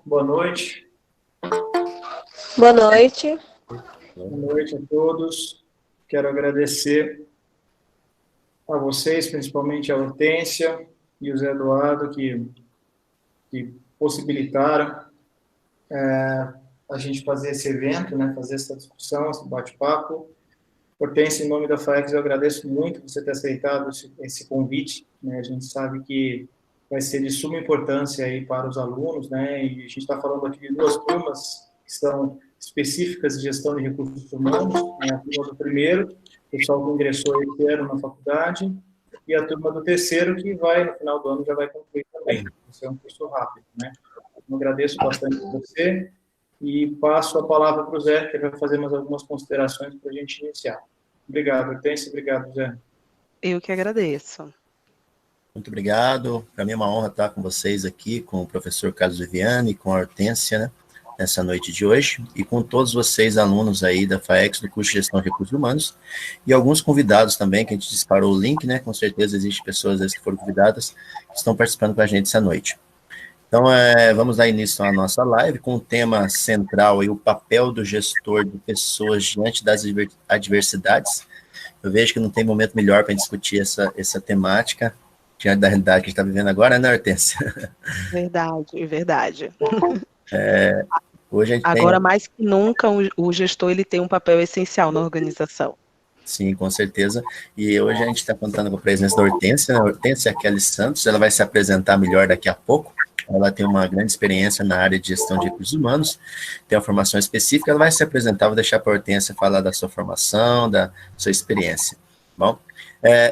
Boa noite. Boa noite. Boa noite a todos. Quero agradecer a vocês, principalmente a Hortência e o Zé Eduardo, que possibilitaram a gente fazer esse evento, né, fazer essa discussão, esse bate-papo. Hortência, em nome da FAEX, eu agradeço muito você ter aceitado esse convite. Né? A gente sabe que vai ser de suma importância aí para os alunos, né? E a gente está falando aqui de duas turmas que são específicas de gestão de recursos humanos, né? A turma do primeiro, o pessoal que ingressou esse ano na faculdade, e a turma do terceiro, que vai, no final do ano, já vai concluir também. Isso é um curso rápido, né? Eu agradeço bastante você e passo a palavra para o Zé, que vai fazer mais algumas considerações para a gente iniciar. Obrigado, Hortência. Obrigado, Zé. Eu que agradeço. Muito obrigado. Para mim é uma honra estar com vocês aqui, com o professor Carlos Viviane, com a Hortência, né, nessa noite de hoje, e com todos vocês, alunos aí da FAEX, do curso de Gestão de Recursos Humanos, e alguns convidados também, que a gente disparou o link, né, com certeza existem pessoas que foram convidadas, que estão participando com a gente essa noite. Então, vamos dar início à nossa live com o tema central, aí, o papel do gestor de pessoas diante das adversidades. Eu vejo que não tem momento melhor para discutir essa temática, diante da realidade que a gente está vivendo agora, né, Hortência? Verdade, verdade. Hoje a gente Agora, mais que nunca, o gestor ele tem um papel essencial na organização. Sim, com certeza. E hoje a gente está contando com a presença da Hortência, né? Hortência Kelly Santos, ela vai se apresentar melhor daqui a pouco. Ela tem uma grande experiência na área de gestão de recursos humanos, tem uma formação específica, ela vai se apresentar, vou deixar para a Hortência falar da sua formação, da sua experiência. Bom,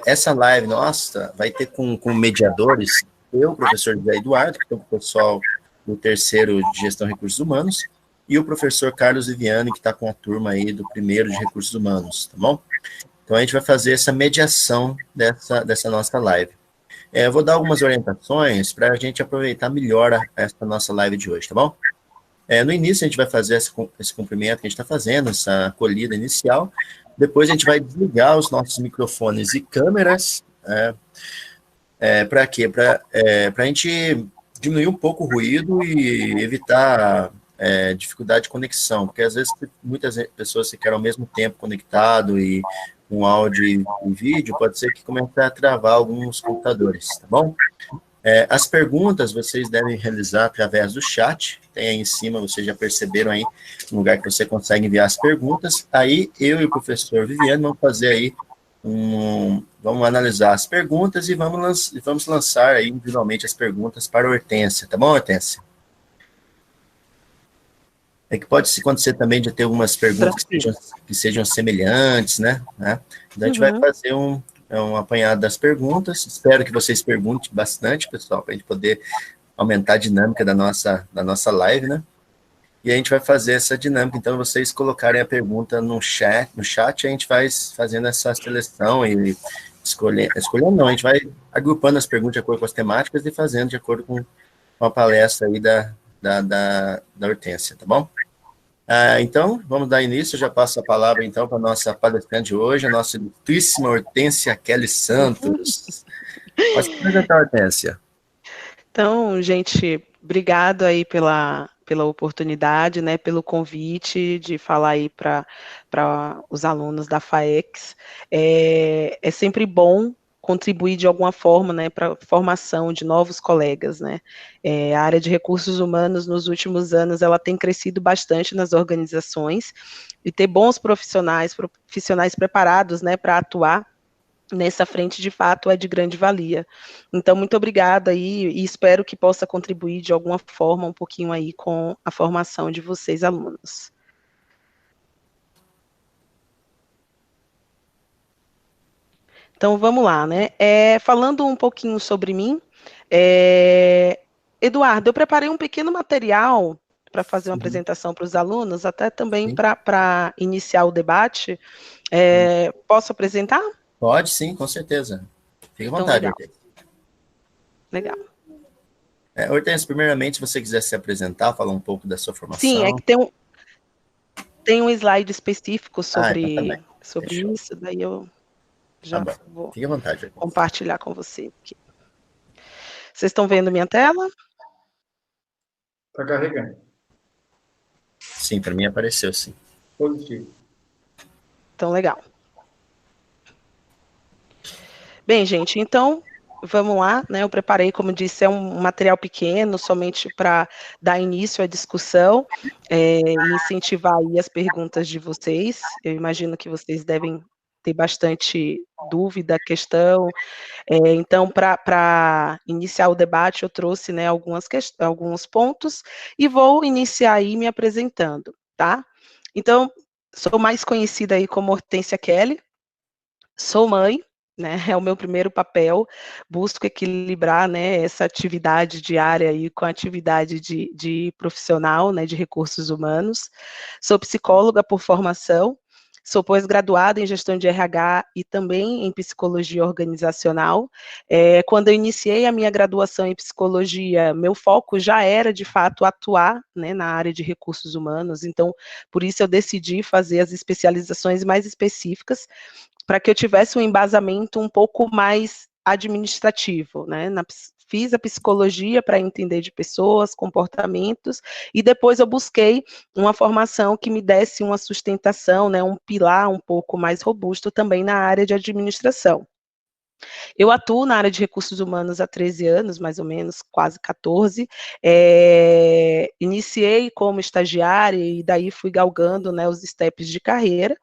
essa live nossa vai ter com mediadores, eu, o professor José Eduardo, que estou com o pessoal do terceiro de gestão de recursos humanos, e o professor Carlos Viviane, que está com a turma aí do primeiro de recursos humanos, tá bom? Então a gente vai fazer essa mediação dessa nossa live. Eu vou dar algumas orientações para a gente aproveitar melhor essa nossa live de hoje, tá bom? No início a gente vai fazer esse cumprimento que a gente está fazendo, essa acolhida inicial. Depois a gente vai desligar os nossos microfones e câmeras. Para quê? Para a gente diminuir um pouco o ruído e evitar dificuldade de conexão, porque às vezes muitas pessoas ficaram ao mesmo tempo conectado e com áudio e vídeo, pode ser que comece a travar alguns computadores, tá bom? As perguntas vocês devem realizar através do chat, tem aí em cima, vocês já perceberam aí, um lugar que você consegue enviar as perguntas, aí eu e o professor Viviane vamos fazer aí vamos analisar as perguntas e vamos lançar aí individualmente as perguntas para a Hortência, tá bom, Hortência? Que pode acontecer também de ter algumas perguntas que sejam semelhantes, né? Então a gente vai fazer um apanhado das perguntas. Espero que vocês perguntem bastante, pessoal, para a gente poder aumentar a dinâmica da nossa live, né? E a gente vai fazer essa dinâmica. Então, vocês colocarem a pergunta no chat, a gente vai fazendo essa seleção e escolhendo não, a gente vai agrupando as perguntas de acordo com as temáticas e fazendo de acordo com a palestra aí da Hortência, tá bom? Então, vamos dar início, eu já passo a palavra, então, para a nossa palestrante de hoje, a nossa ilustríssima Hortência Kelly Santos. Pode se apresentar, Hortência. Então, gente, obrigado aí pela oportunidade, né, pelo convite de falar aí para os alunos da FAEX. É sempre bom contribuir de alguma forma, né, para a formação de novos colegas, né. A área de recursos humanos nos últimos anos ela tem crescido bastante nas organizações e ter bons profissionais preparados, né, para atuar nessa frente, de fato, é de grande valia. Então, muito obrigada aí, e espero que possa contribuir de alguma forma um pouquinho aí com a formação de vocês, alunos. Então, vamos lá, né? Falando um pouquinho sobre mim, Eduardo, eu preparei um pequeno material para fazer uma apresentação para os alunos, até também para iniciar o debate. Posso apresentar? Pode, sim, com certeza. Fique à vontade, Hortência. Legal. Hortência, primeiramente, se você quiser se apresentar, falar um pouco da sua formação. Sim, é que tem um slide específico sobre, então sobre isso, daí eu já vou Fique à vontade, compartilhar com você aqui. Vocês estão vendo minha tela? Está carregando. Sim, para mim apareceu, sim. Positivo. Então, legal. Bem, gente, então, vamos lá, né? Eu preparei, como disse, é um material pequeno, somente para dar início à discussão e incentivar aí as perguntas de vocês. Eu imagino que vocês devem ter bastante dúvida, questão. Então, para iniciar o debate, eu trouxe, né, alguns pontos e vou iniciar aí me apresentando, tá? Então, sou mais conhecida aí como Hortência Kelly, sou mãe, né, é o meu primeiro papel, busco equilibrar, né, essa atividade diária aí com a atividade de profissional, né, de recursos humanos. Sou psicóloga por formação, sou pós-graduada em gestão de RH e também em psicologia organizacional. Quando eu iniciei a minha graduação em psicologia, meu foco já era, de fato, atuar, né, na área de recursos humanos, então, por isso eu decidi fazer as especializações mais específicas, para que eu tivesse um embasamento um pouco mais administrativo, né? Fiz a psicologia para entender de pessoas, comportamentos, e depois eu busquei uma formação que me desse uma sustentação, né, um pilar um pouco mais robusto também na área de administração. Eu atuo na área de recursos humanos há 13 anos, mais ou menos, quase 14. Iniciei como estagiária e daí fui galgando, né, os steps de carreira.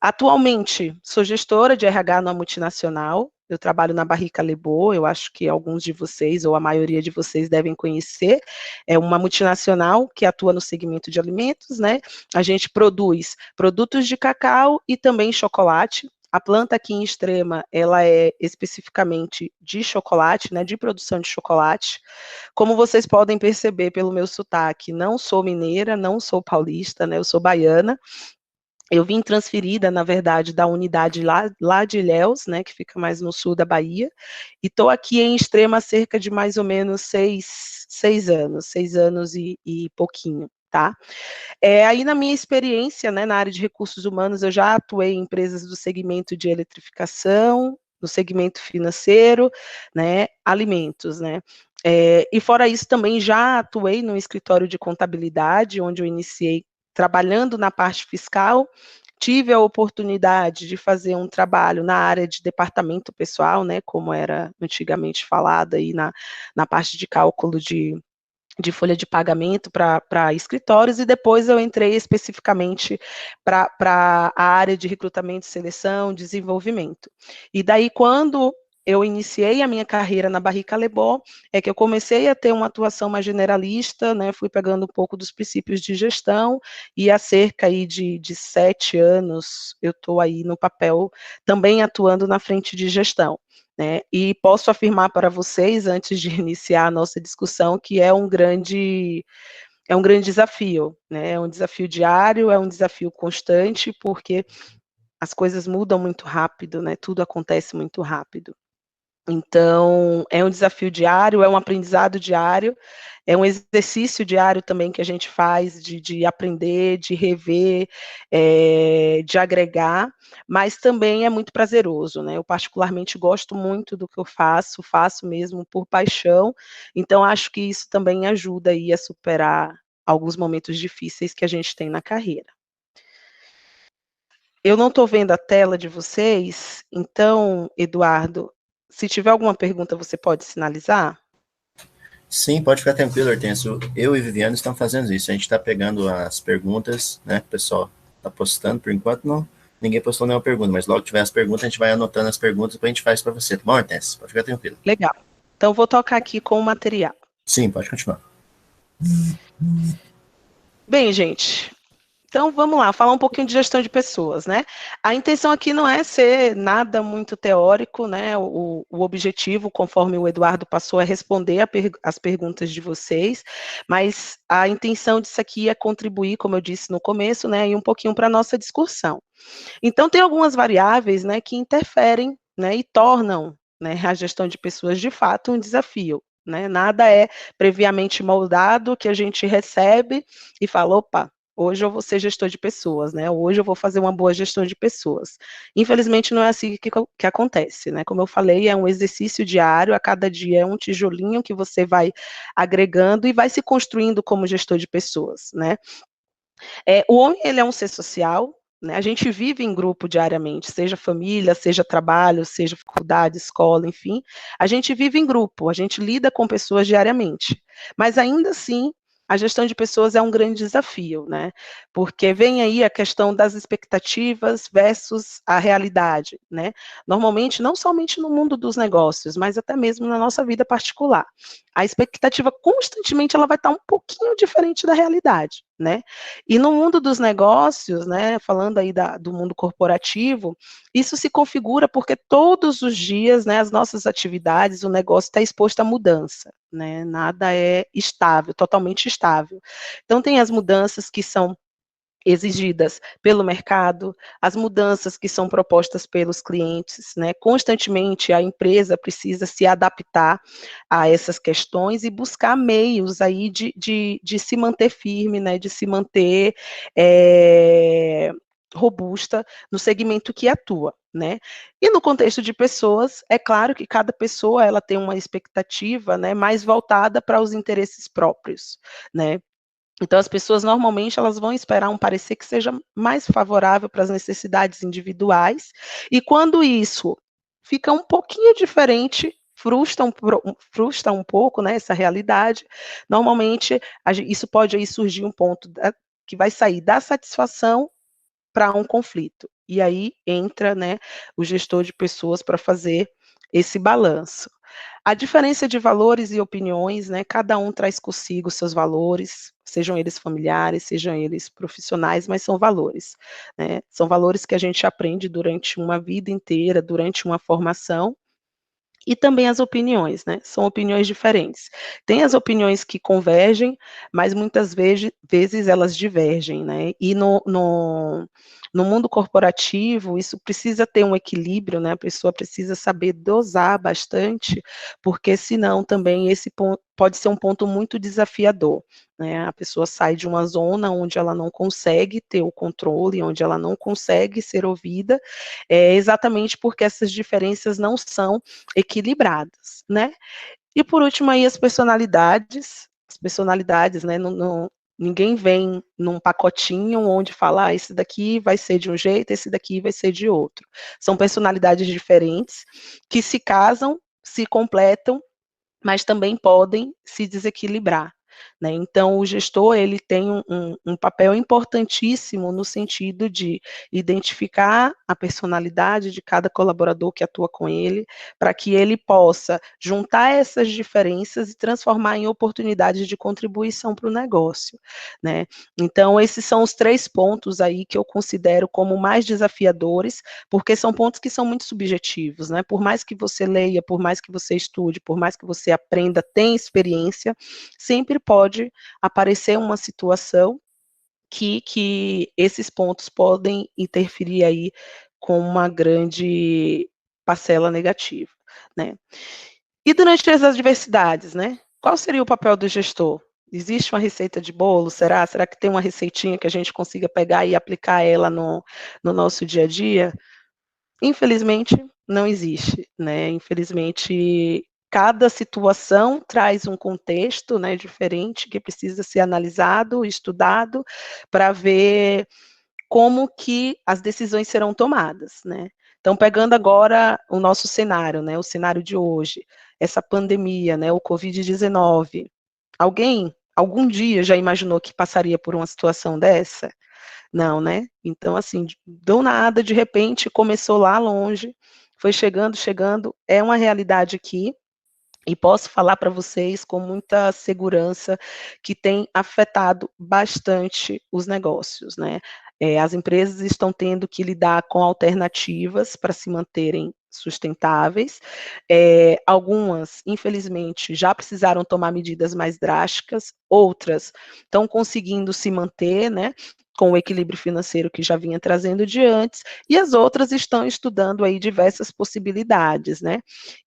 Atualmente, sou gestora de RH numa multinacional, eu trabalho na Barrica Lebô, eu acho que alguns de vocês, ou a maioria de vocês devem conhecer, é uma multinacional que atua no segmento de alimentos, né? A gente produz produtos de cacau e também chocolate. A planta aqui em Extrema, ela é especificamente de chocolate, né, de produção de chocolate. Como vocês podem perceber pelo meu sotaque, não sou mineira, não sou paulista, né, eu sou baiana. Eu vim transferida, na verdade, da unidade lá de Ilhéus, né, que fica mais no sul da Bahia, e estou aqui em Extrema há cerca de mais ou menos 6 anos e pouquinho, tá? Aí na minha experiência, né, na área de recursos humanos, eu já atuei em empresas do segmento de eletrificação, no segmento financeiro, né, alimentos, né, e fora isso também já atuei no escritório de contabilidade, onde eu iniciei trabalhando na parte fiscal, tive a oportunidade de fazer um trabalho na área de departamento pessoal, né, como era antigamente falado aí na parte de cálculo de folha de pagamento para escritórios, e depois eu entrei especificamente para a área de recrutamento, seleção, desenvolvimento. E daí, quando eu iniciei a minha carreira na Barrica Lebó, é que eu comecei a ter uma atuação mais generalista, né, fui pegando um pouco dos princípios de gestão, e há cerca aí de 7 anos eu estou aí no papel, também atuando na frente de gestão. Né, e posso afirmar para vocês, antes de iniciar a nossa discussão, que é um grande desafio, né, é um desafio diário, é um desafio constante, porque as coisas mudam muito rápido, né, tudo acontece muito rápido. Então, é um desafio diário, é um aprendizado diário, é um exercício diário também que a gente faz de aprender, de rever, de agregar, mas também é muito prazeroso, né? Eu particularmente gosto muito do que eu faço mesmo por paixão, então acho que isso também ajuda aí a superar alguns momentos difíceis que a gente tem na carreira. Eu não estou vendo a tela de vocês, então, Eduardo, se tiver alguma pergunta, você pode sinalizar? Sim, pode ficar tranquilo, Hortêncio. Eu e Viviane estamos fazendo isso. A gente está pegando as perguntas, né? O pessoal está postando, por enquanto não. Ninguém postou nenhuma pergunta, mas logo que tiver as perguntas, a gente vai anotando as perguntas e a gente faz para você. Tá bom, Hortêncio? Pode ficar tranquilo. Legal. Então, vou tocar aqui com o material. Sim, pode continuar. Bem, gente, então vamos lá, falar um pouquinho de gestão de pessoas, né? A intenção aqui não é ser nada muito teórico, né? O objetivo, conforme o Eduardo passou, é responder as perguntas de vocês, mas a intenção disso aqui é contribuir, como eu disse no começo, né, e um pouquinho para a nossa discussão. Então, tem algumas variáveis, né, que interferem, né, e tornam, né, a gestão de pessoas de fato um desafio. Né? Nada é previamente moldado que a gente recebe e fala, opa, hoje eu vou ser gestor de pessoas, né? Hoje eu vou fazer uma boa gestão de pessoas. Infelizmente não é assim que acontece, né? Como eu falei, é um exercício diário, a cada dia é um tijolinho que você vai agregando e vai se construindo como gestor de pessoas, né? O homem, ele é um ser social, né? A gente vive em grupo diariamente, seja família, seja trabalho, seja faculdade, escola, enfim. A gente vive em grupo, a gente lida com pessoas diariamente. Mas ainda assim, a gestão de pessoas é um grande desafio, né? Porque vem aí a questão das expectativas versus a realidade, né? Normalmente, não somente no mundo dos negócios, mas até mesmo na nossa vida particular. A expectativa constantemente ela vai estar um pouquinho diferente da realidade, né? E no mundo dos negócios, né, falando aí do mundo corporativo, isso se configura porque todos os dias, né, as nossas atividades, o negócio está exposto à mudança, né, nada é estável, totalmente estável. Então tem as mudanças que são exigidas pelo mercado, as mudanças que são propostas pelos clientes, né? Constantemente a empresa precisa se adaptar a essas questões e buscar meios aí de se manter firme, né? De se manter robusta no segmento que atua, né? E no contexto de pessoas, é claro que cada pessoa ela tem uma expectativa, né, mais voltada para os interesses próprios, né? Então, as pessoas normalmente elas vão esperar um parecer que seja mais favorável para as necessidades individuais, e quando isso fica um pouquinho diferente, frustra um pouco, né, essa realidade, normalmente isso pode aí surgir um ponto que vai sair da satisfação para um conflito. E aí entra, né, o gestor de pessoas para fazer esse balanço. A diferença de valores e opiniões, né, cada um traz consigo seus valores, sejam eles familiares, sejam eles profissionais, mas são valores, né? São valores que a gente aprende durante uma vida inteira, durante uma formação, e também as opiniões, né? São opiniões diferentes. Tem as opiniões que convergem, mas muitas vezes elas divergem, né? E no mundo corporativo, isso precisa ter um equilíbrio, né? A pessoa precisa saber dosar bastante, porque senão também esse ponto pode ser um ponto muito desafiador, né? A pessoa sai de uma zona onde ela não consegue ter o controle, onde ela não consegue ser ouvida, exatamente porque essas diferenças não são equilibradas, né? E por último aí as personalidades, né? Ninguém vem num pacotinho onde fala, esse daqui vai ser de um jeito, esse daqui vai ser de outro. São personalidades diferentes que se casam, se completam, mas também podem se desequilibrar, né? Então, o gestor ele tem um papel importantíssimo no sentido de identificar a personalidade de cada colaborador que atua com ele, para que ele possa juntar essas diferenças e transformar em oportunidades de contribuição para o negócio, né? Então, esses são os 3 pontos aí que eu considero como mais desafiadores, porque são pontos que são muito subjetivos, né? Por mais que você leia, por mais que você estude, por mais que você aprenda, tenha experiência, sempre pode aparecer uma situação que esses pontos podem interferir aí com uma grande parcela negativa, né? E durante as adversidades, né? Qual seria o papel do gestor? Existe uma receita de bolo? Será? Será que tem uma receitinha que a gente consiga pegar e aplicar ela no nosso dia a dia? Infelizmente, não existe, né? Infelizmente, cada situação traz um contexto, né, diferente que precisa ser analisado, estudado, para ver como que as decisões serão tomadas, né? Então, pegando agora o nosso cenário, né, o cenário de hoje, essa pandemia, né, o Covid-19, alguém, algum dia já imaginou que passaria por uma situação dessa? Não, né? Então, assim, do nada, de repente, começou lá longe, foi chegando, chegando, é uma realidade aqui, e posso falar para vocês com muita segurança que tem afetado bastante os negócios, né? As empresas estão tendo que lidar com alternativas para se manterem sustentáveis. Algumas, infelizmente, já precisaram tomar medidas mais drásticas, outras estão conseguindo se manter, né? com o equilíbrio financeiro que já vinha trazendo de antes, e as outras estão estudando aí diversas possibilidades, né?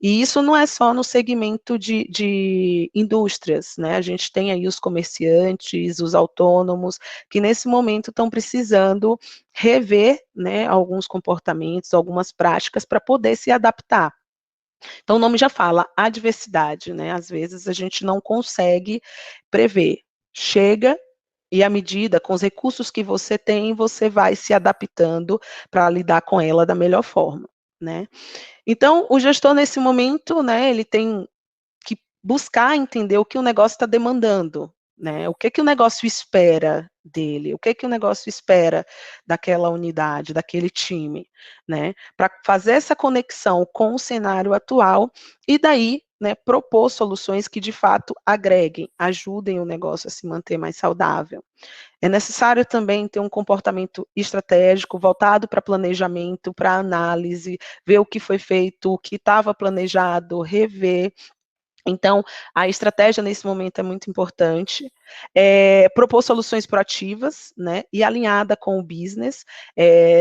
E isso não é só no segmento de indústrias, né? A gente tem aí os comerciantes, os autônomos, que nesse momento estão precisando rever, né, alguns comportamentos, algumas práticas para poder se adaptar. Então, o nome já fala, adversidade, né? Às vezes a gente não consegue prever. Chega e à medida, com os recursos que você tem, você vai se adaptando para lidar com ela da melhor forma, né? Então, o gestor nesse momento, né, ele tem que buscar entender o que o negócio está demandando, né? O que o negócio espera dele, o que o negócio espera daquela unidade, daquele time, né? Para fazer essa conexão com o cenário atual e daí, né, propor soluções que de fato agreguem, ajudem o negócio a se manter mais saudável. É necessário também ter um comportamento estratégico voltado para planejamento, para análise, ver o que foi feito, o que estava planejado, rever. Então, a estratégia nesse momento é muito importante, propor soluções proativas, né, e alinhada com o business,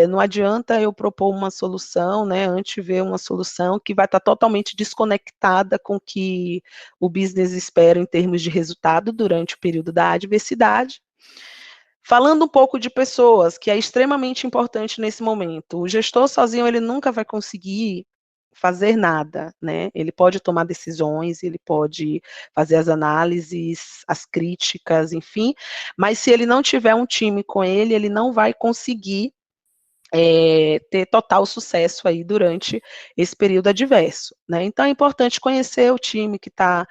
não adianta eu propor uma solução, né, antever uma solução que vai estar totalmente desconectada com o que o business espera em termos de resultado durante o período da adversidade. Falando um pouco de pessoas, que é extremamente importante nesse momento, o gestor sozinho ele nunca vai conseguir fazer nada, né? Ele pode tomar decisões, ele pode fazer as análises, as críticas, enfim, mas se ele não tiver um time com ele, ele não vai conseguir ter total sucesso aí durante esse período adverso, né? Então é importante conhecer o time que está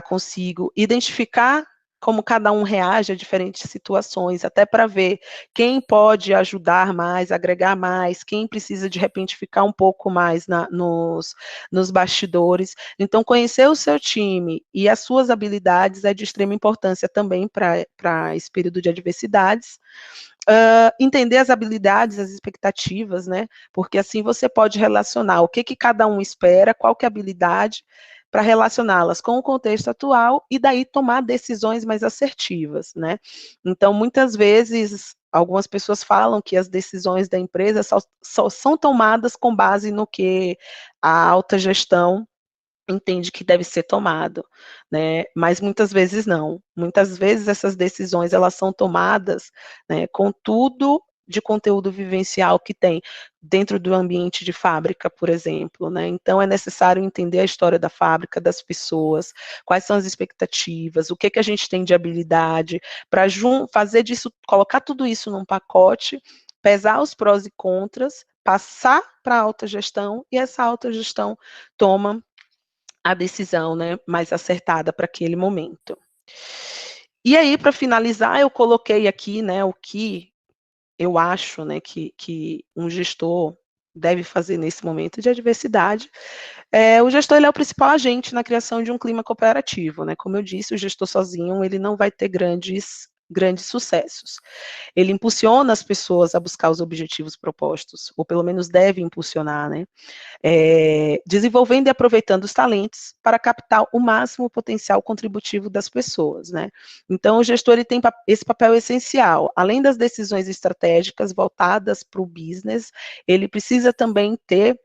consigo, identificar como cada um reage a diferentes situações, até para ver quem pode ajudar mais, agregar mais, quem precisa de repente ficar um pouco mais nos bastidores. Então, conhecer o seu time e as suas habilidades é de extrema importância também para esse período de adversidades. Entender as habilidades, as expectativas, né? Porque assim você pode relacionar o que cada um espera, qual que é a habilidade, para relacioná-las com o contexto atual e daí tomar decisões mais assertivas, né? Então, muitas vezes, algumas pessoas falam que as decisões da empresa só são tomadas com base no que a alta gestão entende que deve ser tomado, né? Mas muitas vezes não. Muitas vezes essas decisões elas são tomadas, né, com tudo de conteúdo vivencial que tem dentro do ambiente de fábrica, por exemplo, né? Então é necessário entender a história da fábrica, das pessoas, quais são as expectativas, o que a gente tem de habilidade, para fazer disso, colocar tudo isso num pacote, pesar os prós e contras, passar para a alta gestão e essa alta gestão toma a decisão, né, mais acertada para aquele momento. E aí, para finalizar, eu coloquei aqui, né, o que eu acho, né, que um gestor deve fazer nesse momento de adversidade. O gestor ele é o principal agente na criação de um clima cooperativo, né? Como eu disse, o gestor sozinho ele não vai ter grandes sucessos. Ele impulsiona as pessoas a buscar os objetivos propostos, ou pelo menos deve impulsionar, né? Desenvolvendo e aproveitando os talentos para captar o máximo potencial contributivo das pessoas, né? Então, o gestor ele tem esse papel essencial. Além das decisões estratégicas voltadas para o business, ele precisa também ter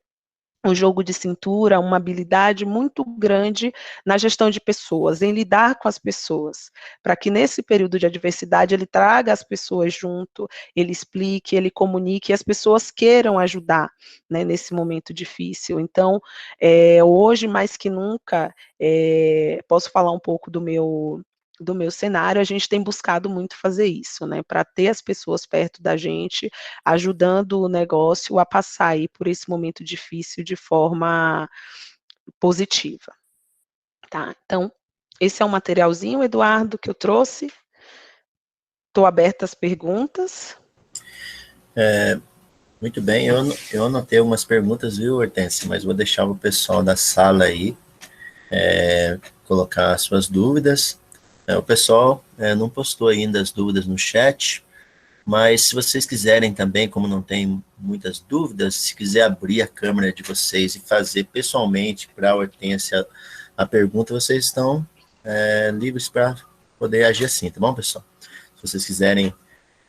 um jogo de cintura, uma habilidade muito grande na gestão de pessoas, em lidar com as pessoas, para que nesse período de adversidade ele traga as pessoas junto, ele explique, ele comunique e as pessoas queiram ajudar, né, nesse momento difícil. Então, hoje mais que nunca, posso falar um pouco do meu cenário, a gente tem buscado muito fazer isso, né, para ter as pessoas perto da gente, ajudando o negócio a passar aí por esse momento difícil de forma positiva, tá? Então, esse é um materialzinho, Eduardo, que eu trouxe. Estou aberta às perguntas. Muito bem, eu anotei algumas perguntas, viu, Hortência, mas vou deixar o pessoal da sala aí colocar as suas dúvidas. O pessoal não postou ainda as dúvidas no chat, mas se vocês quiserem também, como não tem muitas dúvidas, se quiser abrir a câmera de vocês e fazer pessoalmente para a Hortência a pergunta, vocês estão livres para poder agir assim, tá bom, pessoal? Se vocês quiserem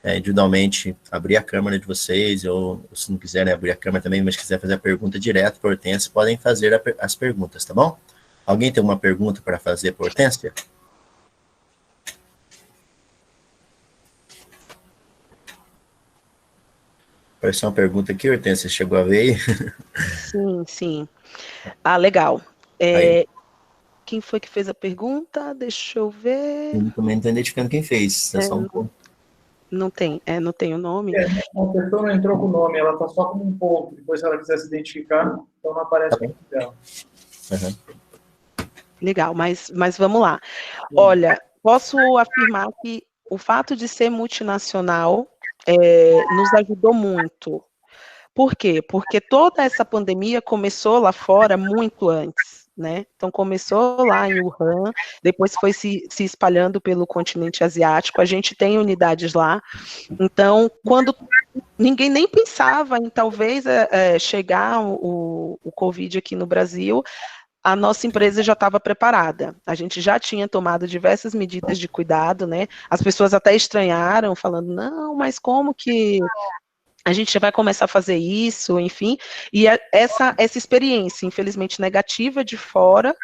individualmente abrir a câmera de vocês, ou se não quiserem abrir a câmera também, mas quiser fazer a pergunta direto para a Hortência, podem fazer as perguntas, tá bom? Alguém tem uma pergunta para fazer para a Hortência? Apareceu uma pergunta aqui, Hortência, chegou a ver aí? Sim, sim. Ah, legal. Quem foi que fez a pergunta? Deixa eu ver. Eu também não estou identificando quem fez. Não tem o nome. A pessoa não entrou com o nome, ela está só com um ponto. Depois, se ela quiser se identificar, então não aparece o nome dela. Legal, mas vamos lá. Olha, posso afirmar que o fato de ser multinacional nos ajudou muito. Por quê? Porque toda essa pandemia começou lá fora muito antes, né? Então, começou lá em Wuhan, depois foi se espalhando pelo continente asiático, a gente tem unidades lá. Então, quando ninguém nem pensava em talvez chegar o Covid aqui no Brasil, a nossa empresa já estava preparada. A gente já tinha tomado diversas medidas de cuidado, né? As pessoas até estranharam, falando, não, mas como que a gente já vai começar a fazer isso, enfim, e essa experiência, infelizmente negativa de fora,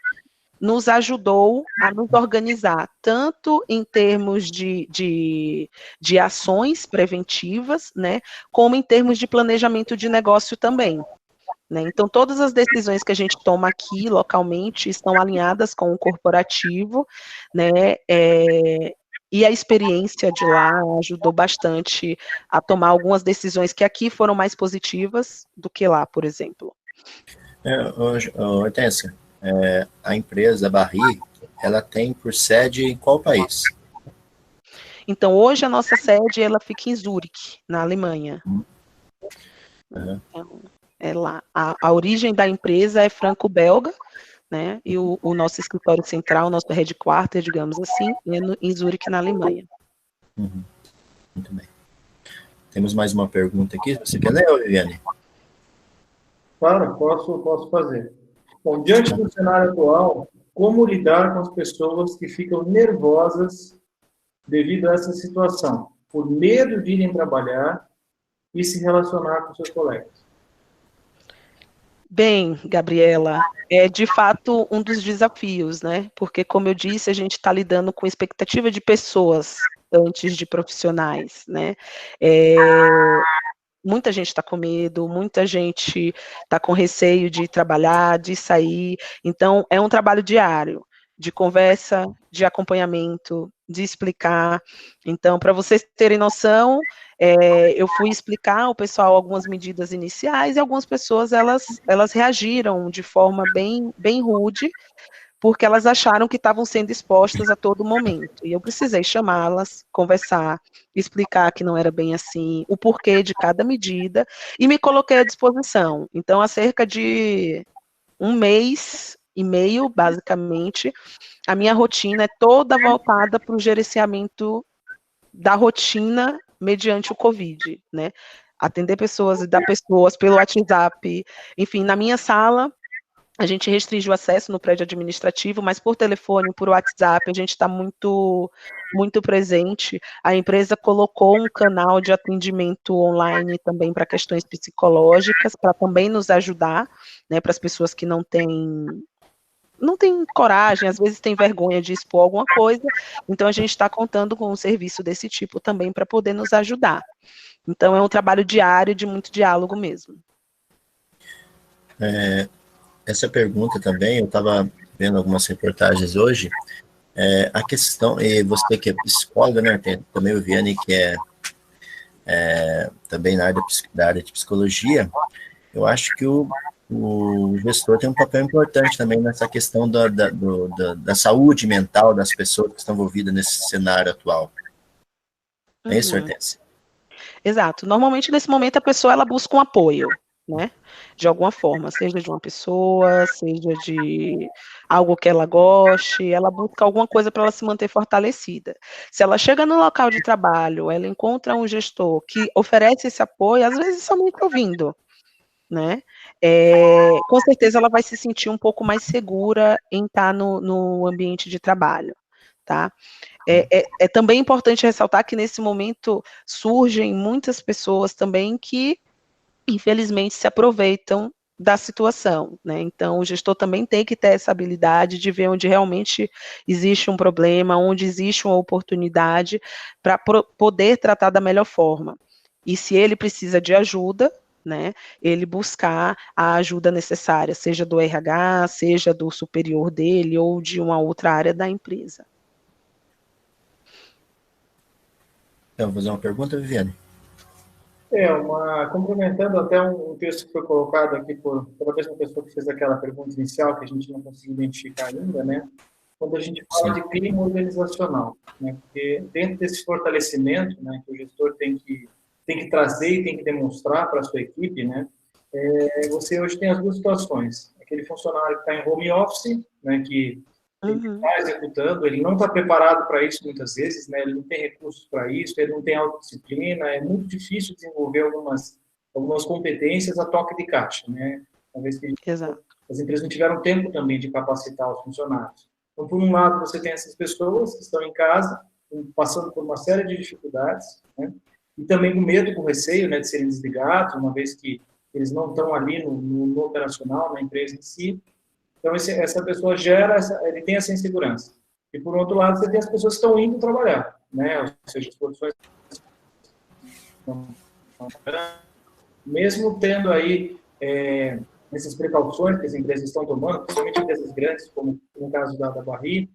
nos ajudou a nos organizar, tanto em termos de ações preventivas, né, como em termos de planejamento de negócio também. Né? Então, todas as decisões que a gente toma aqui, localmente, estão alinhadas com o corporativo, né, e a experiência de lá ajudou bastante a tomar algumas decisões que aqui foram mais positivas do que lá, por exemplo. Hortência, a empresa Barry, ela tem por sede em qual país? Então, hoje a nossa sede, ela fica em Zurique, na Alemanha. Então, é lá. A origem da empresa é franco-belga, né? E o nosso escritório central, nosso headquarter, digamos assim, é em Zurique, na Alemanha. Muito bem. Temos mais uma pergunta aqui. Você quer ler, Viviane? Claro, posso fazer. Bom, diante do cenário atual, como lidar com as pessoas que ficam nervosas devido a essa situação, por medo de irem trabalhar e se relacionar com seus colegas? Bem, Gabriela, é de fato um dos desafios, né? Porque, como eu disse, a gente está lidando com expectativa de pessoas antes de profissionais, né? Muita gente está com medo, muita gente está com receio de trabalhar, de sair. Então, é um trabalho diário, de conversa, de acompanhamento, de explicar. Então, para vocês terem noção, eu fui explicar ao pessoal algumas medidas iniciais e algumas pessoas, elas reagiram de forma bem rude, porque elas acharam que estavam sendo expostas a todo momento. E eu precisei chamá-las, conversar, explicar que não era bem assim, o porquê de cada medida, e me coloquei à disposição. Então, há cerca de 1 mês e meio, basicamente, a minha rotina é toda voltada para o gerenciamento da rotina mediante o Covid, né? Atender pessoas e dar pessoas pelo WhatsApp, enfim, na minha sala, a gente restringe o acesso no prédio administrativo, mas por telefone, por WhatsApp, a gente está muito presente. A empresa colocou um canal de atendimento online também para questões psicológicas, para também nos ajudar, né, para as pessoas que não têm coragem, às vezes tem vergonha de expor alguma coisa, então a gente está contando com um serviço desse tipo também para poder nos ajudar. Então é um trabalho diário de muito diálogo mesmo. Essa pergunta também, eu estava vendo algumas reportagens hoje, a questão, e você que é psicóloga, né, tem também o Vianney, que é também na área de psicologia, eu acho que o gestor tem um papel importante também nessa questão da saúde mental das pessoas que estão envolvidas nesse cenário atual. É isso, Hortência? Exato. Normalmente, nesse momento, a pessoa ela busca um apoio, né? De alguma forma, seja de uma pessoa, seja de algo que ela goste, ela busca alguma coisa para ela se manter fortalecida. Se ela chega no local de trabalho, ela encontra um gestor que oferece esse apoio, às vezes somente ouvindo, né? Com certeza ela vai se sentir um pouco mais segura em estar no ambiente de trabalho. tá? É também importante ressaltar que nesse momento surgem muitas pessoas também que, infelizmente, se aproveitam da situação, né? Então, o gestor também tem que ter essa habilidade de ver onde realmente existe um problema, onde existe uma oportunidade para poder tratar da melhor forma. E se ele precisa de ajuda, né, ele buscar a ajuda necessária, seja do RH, seja do superior dele ou de uma outra área da empresa. Eu vou fazer uma pergunta, Viviane. Complementando até um texto que foi colocado aqui pela mesma pessoa que fez aquela pergunta inicial, que a gente não conseguiu identificar ainda, né? Quando a gente fala de clima organizacional, né? Porque dentro desse fortalecimento, né, que o gestor tem que trazer e tem que demonstrar para a sua equipe, né? Você hoje tem as duas situações. Aquele funcionário que está em home office, né, que ele está executando, ele não está preparado para isso muitas vezes, né? Ele não tem recursos para isso, ele não tem autodisciplina, é muito difícil desenvolver algumas competências a toque de caixa, né? Uma vez que as empresas não tiveram tempo também de capacitar os funcionários. Então, por um lado, você tem essas pessoas que estão em casa, passando por uma série de dificuldades, né? E também com medo, com receio, né, de serem desligados, uma vez que eles não estão ali no operacional, na empresa em si. Então, essa pessoa ele tem essa insegurança. E, por outro lado, você tem as pessoas que estão indo trabalhar, né? Ou seja, as produções mesmo tendo aí essas precauções que as empresas estão tomando, principalmente empresas grandes, como no caso da Barri,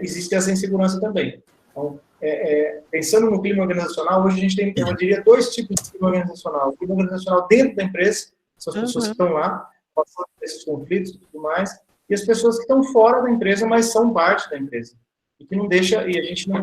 existe essa insegurança também. Então, pensando no clima organizacional, hoje a gente tem, eu diria, dois tipos de clima organizacional. O clima organizacional dentro da empresa, são as pessoas que estão lá, passando por esses conflitos e tudo mais, e as pessoas que estão fora da empresa, mas são parte da empresa. E que não deixa, e a gente não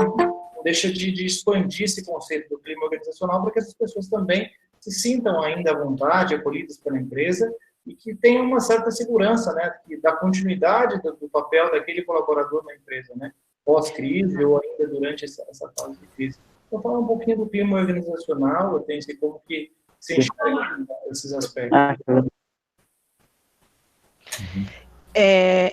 deixa de expandir esse conceito do clima organizacional para que essas pessoas também se sintam ainda à vontade, acolhidas pela empresa, e que tenham uma certa segurança, né, da continuidade do papel daquele colaborador na empresa, né, pós-crise ou ainda durante essa fase de crise. Então, falar um pouquinho do clima organizacional, eu tenho como que se enxerga esses aspectos.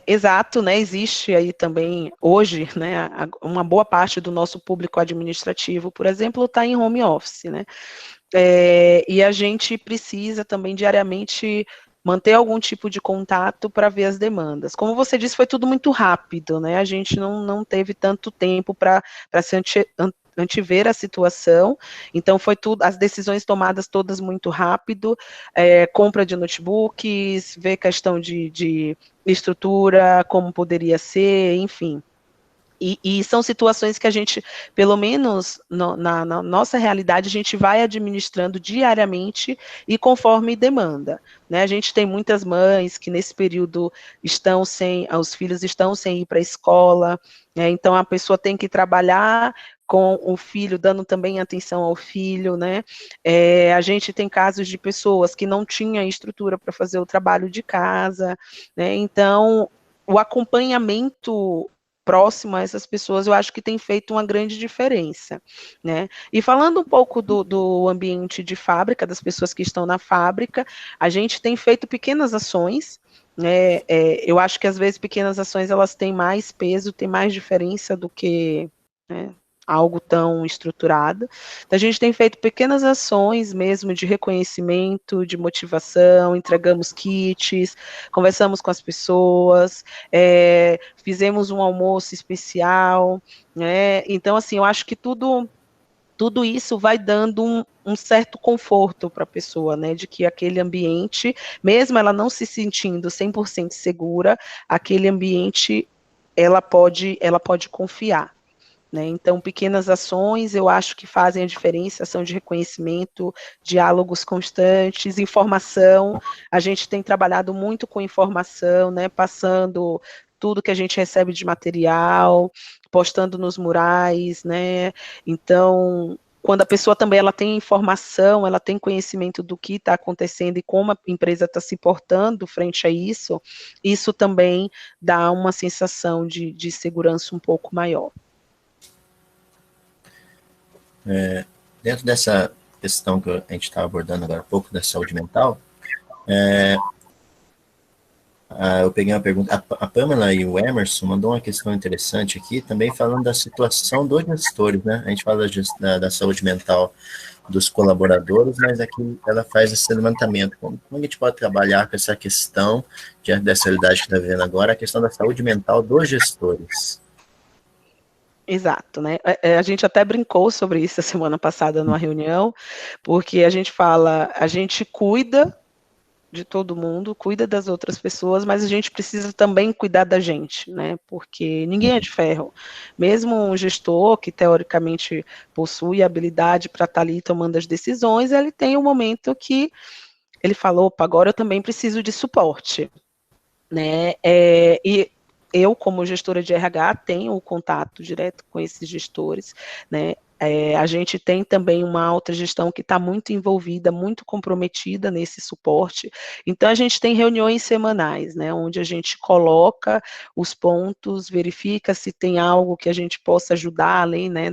Exato, né? Existe aí também, hoje, né, uma boa parte do nosso público administrativo, por exemplo, está em home office, né? E a gente precisa também diariamente manter algum tipo de contato para ver as demandas. Como você disse, foi tudo muito rápido, né? A gente não teve tanto tempo para se antever a situação, então foi tudo, as decisões tomadas todas muito rápido, compra de notebooks, ver questão de estrutura, como poderia ser, enfim. E são situações que a gente, pelo menos na nossa realidade, a gente vai administrando diariamente e conforme demanda, né? A gente tem muitas mães que nesse período os filhos estão sem ir para a escola, né? Então a pessoa tem que trabalhar com o filho, dando também atenção ao filho, né? A gente tem casos de pessoas que não tinham estrutura para fazer o trabalho de casa, né? Então o acompanhamento próximo a essas pessoas, eu acho que tem feito uma grande diferença, né? E falando um pouco do ambiente de fábrica, das pessoas que estão na fábrica, a gente tem feito pequenas ações, né? Eu acho que às vezes pequenas ações elas têm mais peso, têm mais diferença do que, né, algo tão estruturado. Então, a gente tem feito pequenas ações mesmo de reconhecimento, de motivação, entregamos kits, conversamos com as pessoas, fizemos um almoço especial, né? Então, assim, eu acho que tudo isso vai dando um certo conforto para a pessoa, né, de que aquele ambiente, mesmo ela não se sentindo 100% segura, aquele ambiente ela pode confiar. Né? Então, pequenas ações, eu acho que fazem a diferença, ação de reconhecimento, diálogos constantes, informação, a gente tem trabalhado muito com informação, né, passando tudo que a gente recebe de material, postando nos murais, né, então, quando a pessoa também ela tem informação, ela tem conhecimento do que está acontecendo e como a empresa está se portando frente a isso, isso também dá uma sensação de segurança um pouco maior. Dentro dessa questão que a gente está abordando agora há pouco, da saúde mental, Eu peguei uma pergunta, a Pamela e o Emerson mandou uma questão interessante aqui, também falando da situação dos gestores, né? A gente fala da saúde mental dos colaboradores, mas aqui ela faz esse levantamento. Como a gente pode trabalhar com essa questão, diante dessa realidade que está vivendo agora, a questão da saúde mental dos gestores? Exato, né? A gente até brincou sobre isso a semana passada numa reunião, porque a gente fala, a gente cuida de todo mundo, cuida das outras pessoas, mas a gente precisa também cuidar da gente, né? Porque ninguém é de ferro. Mesmo um gestor que teoricamente possui habilidade para estar ali tomando as decisões, ele tem um momento que ele fala, opa, agora eu também preciso de suporte, né? E eu, como gestora de RH, tenho o contato direto com esses gestores, né? A gente tem também uma outra gestão que está muito envolvida, muito comprometida nesse suporte. Então, a gente tem reuniões semanais, né, onde a gente coloca os pontos, verifica se tem algo que a gente possa ajudar, além, né,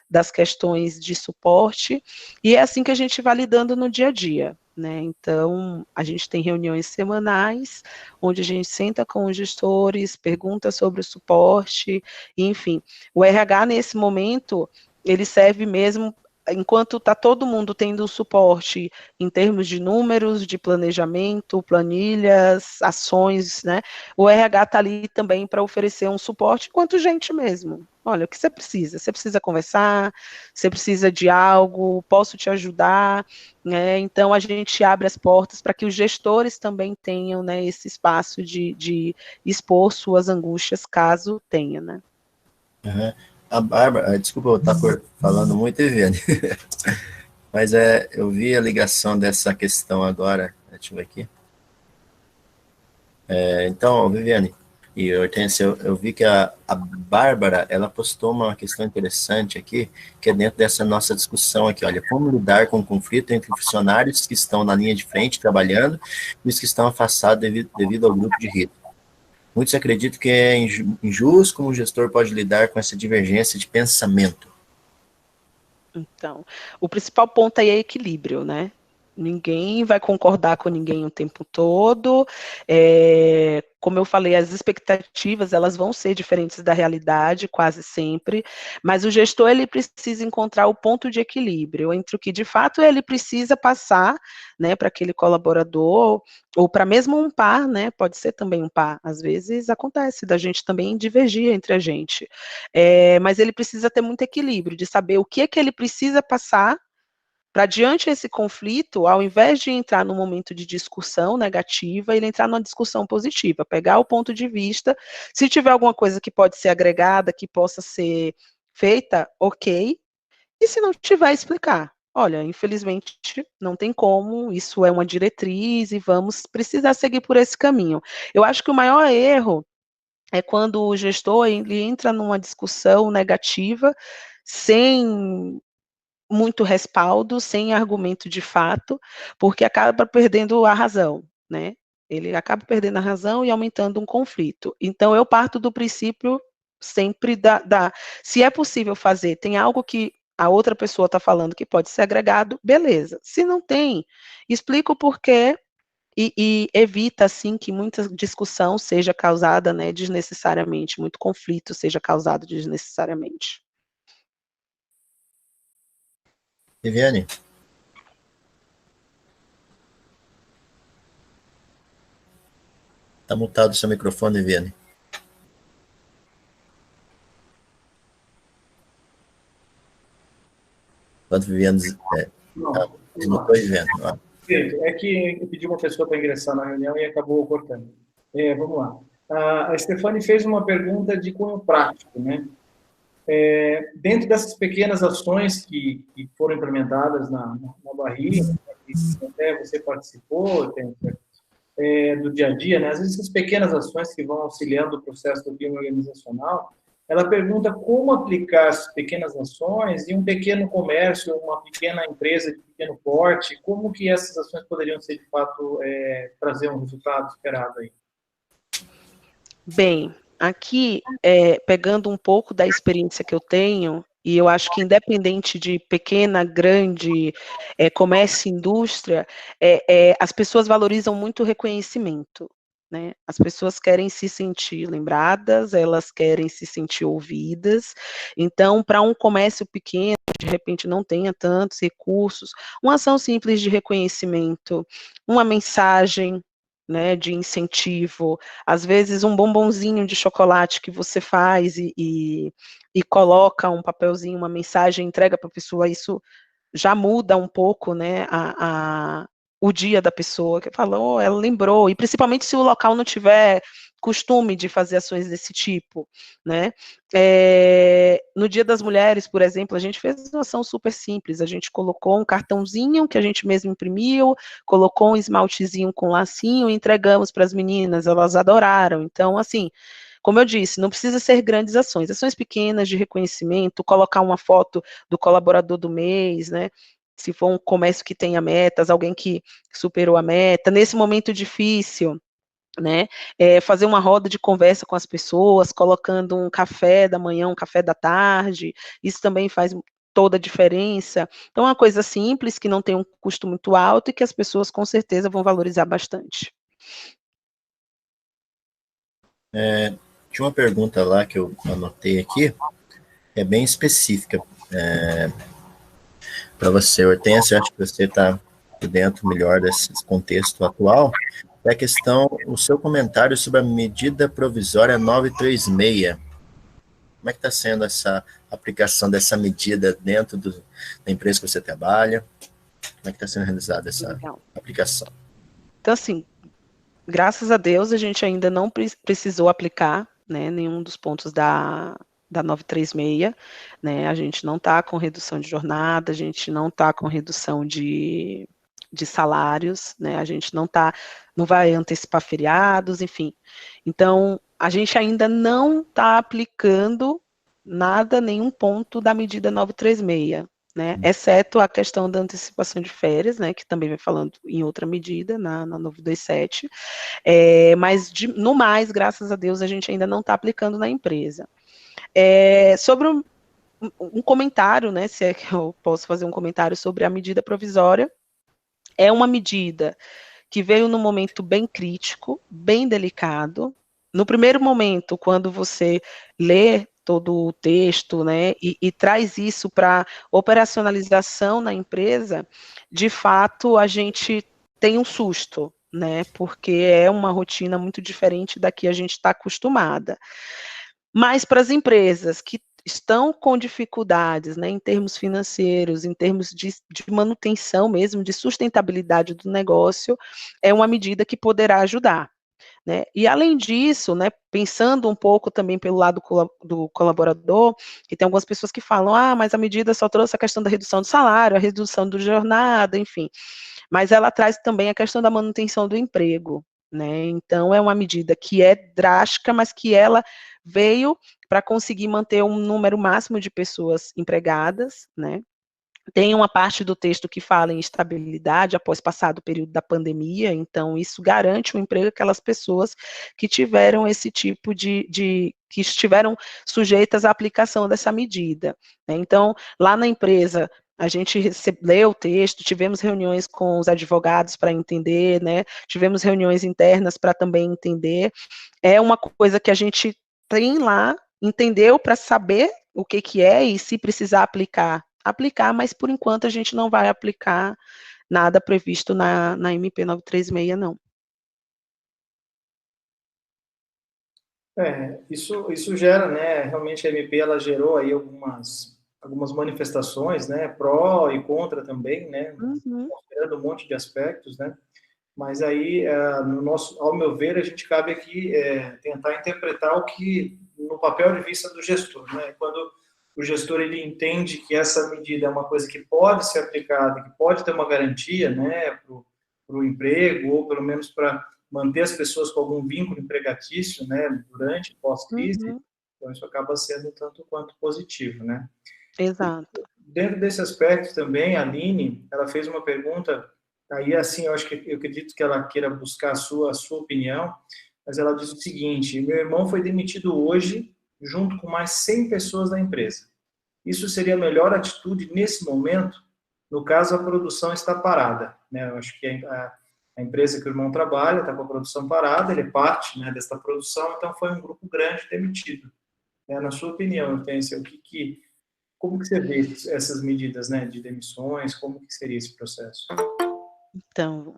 das questões de suporte, e é assim que a gente vai lidando no dia a dia, né? Então, a gente tem reuniões semanais, onde a gente senta com os gestores, pergunta sobre o suporte, enfim. O RH, nesse momento, ele serve mesmo, enquanto está todo mundo tendo suporte em termos de números, de planejamento, planilhas, ações, né? O RH está ali também para oferecer um suporte enquanto gente mesmo. Olha, o que você precisa? Você precisa conversar? Você precisa de algo? Posso te ajudar? Né? Então, a gente abre as portas para que os gestores também tenham, né, esse espaço de expor suas angústias, caso tenha, né? Uhum. A Bárbara, desculpa eu estar falando muito, Viviane, mas eu vi a ligação dessa questão agora, deixa eu ver aqui. Então, Viviane e Hortência, eu vi que a Bárbara, ela postou uma questão interessante aqui, que é dentro dessa nossa discussão aqui, olha, como lidar com o conflito entre funcionários que estão na linha de frente trabalhando e os que estão afastados devido ao grupo de risco. Muitos acreditam que é injusto como o gestor pode lidar com essa divergência de pensamento. Então, o principal ponto aí é equilíbrio, né? Ninguém vai concordar com ninguém o tempo todo. Como eu falei, as expectativas elas vão ser diferentes da realidade quase sempre, mas o gestor ele precisa encontrar o ponto de equilíbrio entre o que de fato ele precisa passar, né, para aquele colaborador ou para mesmo um par, né? Pode ser também um par. Às vezes acontece da gente também divergir entre a gente, mas ele precisa ter muito equilíbrio de saber o que é que ele precisa passar para diante desse conflito, ao invés de entrar num momento de discussão negativa, ele entrar numa discussão positiva, pegar o ponto de vista, se tiver alguma coisa que pode ser agregada, que possa ser feita, ok, e se não tiver, explicar. Olha, infelizmente não tem como, isso é uma diretriz e vamos precisar seguir por esse caminho. Eu acho que o maior erro é quando o gestor ele entra numa discussão negativa, sem muito respaldo, sem argumento de fato, porque acaba perdendo a razão, né? Ele acaba perdendo a razão e aumentando um conflito. Então, eu parto do princípio sempre se é possível fazer, tem algo que a outra pessoa está falando que pode ser agregado, beleza. Se não tem, explica o porquê e evita, assim, que muita discussão seja causada, né, desnecessariamente, muito conflito seja causado desnecessariamente. Viviane? Está mutado o seu microfone, Viviane. Enquanto Viviane desmutou, Viviane. É que eu pedi uma pessoa para ingressar na reunião e acabou cortando. Vamos lá. A Stefani fez uma pergunta de cunho prático, né? Dentro dessas pequenas ações que foram implementadas na barriga, até você participou, do dia a dia, né? Às vezes essas pequenas ações que vão auxiliando o processo do clima organizacional, ela pergunta como aplicar essas pequenas ações em um pequeno comércio, uma pequena empresa de pequeno porte, como que essas ações poderiam ser, de fato, trazer um resultado esperado aí? Bem, aqui, pegando um pouco da experiência que eu tenho, e eu acho que independente de pequena, grande, comércio, indústria, as pessoas valorizam muito o reconhecimento, né? As pessoas querem se sentir lembradas, elas querem se sentir ouvidas. Então, para um comércio pequeno, de repente não tenha tantos recursos, uma ação simples de reconhecimento, uma mensagem, né, de incentivo, às vezes um bombonzinho de chocolate que você faz e coloca um papelzinho, uma mensagem, entrega para a pessoa, isso já muda um pouco, né, o dia da pessoa, que falou, ela lembrou, e principalmente se o local não tiver costume de fazer ações desse tipo, né. No Dia das Mulheres, por exemplo, a gente fez uma ação super simples, a gente colocou um cartãozinho que a gente mesmo imprimiu, colocou um esmaltezinho com lacinho e entregamos para as meninas, elas adoraram. Então, assim, como eu disse, não precisa ser grandes ações, ações pequenas de reconhecimento, colocar uma foto do colaborador do mês, né? Se for um comércio que tenha metas, alguém que superou a meta, nesse momento difícil, né? Fazer uma roda de conversa com as pessoas, colocando um café da manhã, um café da tarde, isso também faz toda a diferença. Então, é uma coisa simples, que não tem um custo muito alto e que as pessoas com certeza vão valorizar bastante. Tinha uma pergunta lá que eu anotei aqui, é bem específica para você, Hortência. Acho que você está por dentro melhor desse contexto atual. É a questão, o seu comentário sobre a medida provisória 936. Como é que está sendo essa aplicação dessa medida dentro da empresa que você trabalha? Como é que está sendo realizada essa aplicação? Então, assim, graças a Deus, a gente ainda não precisou aplicar, né, nenhum dos pontos da 936, né, a gente não está com redução de jornada, a gente não está com redução de salários, né, a gente não vai antecipar feriados, enfim. Então, a gente ainda não está aplicando nada, nenhum ponto da medida 936, né, exceto a questão da antecipação de férias, né, que também vai falando em outra medida, na 927, mas no mais, graças a Deus, a gente ainda não está aplicando na empresa. Sobre um comentário, né, se é que eu posso fazer um comentário sobre a medida provisória, é uma medida que veio num momento bem crítico, bem delicado. No primeiro momento, quando você lê todo o texto, né, e traz isso para operacionalização na empresa, de fato, a gente tem um susto, né, porque é uma rotina muito diferente da que a gente está acostumada. Mas para as empresas que estão com dificuldades, né, em termos financeiros, em termos de manutenção mesmo, de sustentabilidade do negócio, é uma medida que poderá ajudar, né. E além disso, né, pensando um pouco também pelo lado do colaborador, que tem algumas pessoas que falam: "Ah, mas a medida só trouxe a questão da redução do salário, a redução do jornada", enfim, mas ela traz também a questão da manutenção do emprego, né. Então é uma medida que é drástica, mas que ela veio para conseguir manter um número máximo de pessoas empregadas, né. Tem uma parte do texto que fala em estabilidade após passado o período da pandemia, então isso garante o emprego àquelas pessoas que tiveram esse tipo que estiveram sujeitas à aplicação dessa medida, né. Então, lá na empresa, a gente leu o texto, tivemos reuniões com os advogados para entender, né, tivemos reuniões internas para também entender. É uma coisa que a gente tem lá, entendeu, para saber o que é e se precisar aplicar, mas por enquanto a gente não vai aplicar nada previsto na MP 936, não. Isso gera, né, realmente a MP ela gerou aí algumas manifestações, né, pró e contra também, né, considerando um monte de aspectos, né, mas aí, ao meu ver, a gente cabe aqui tentar interpretar o que, no papel de vista do gestor, né, quando o gestor ele entende que essa medida é uma coisa que pode ser aplicada, que pode ter uma garantia, né, para o emprego, ou pelo menos para manter as pessoas com algum vínculo empregatício, né, durante, pós-crise, então isso acaba sendo tanto quanto positivo, né. Exato. Dentro desse aspecto também, a Aline, ela fez uma pergunta, aí assim, eu acredito que ela queira buscar a sua opinião, mas ela diz o seguinte: meu irmão foi demitido hoje, junto com mais 100 pessoas da empresa. isso seria a melhor atitude nesse momento, no caso a produção está parada, né? Eu acho que a empresa que o irmão trabalha está com a produção parada, ele é parte, né, dessa produção, então foi um grupo grande demitido. Na sua opinião, Hortência, como que você vê essas medidas, né, de demissões, como que seria esse processo? Então,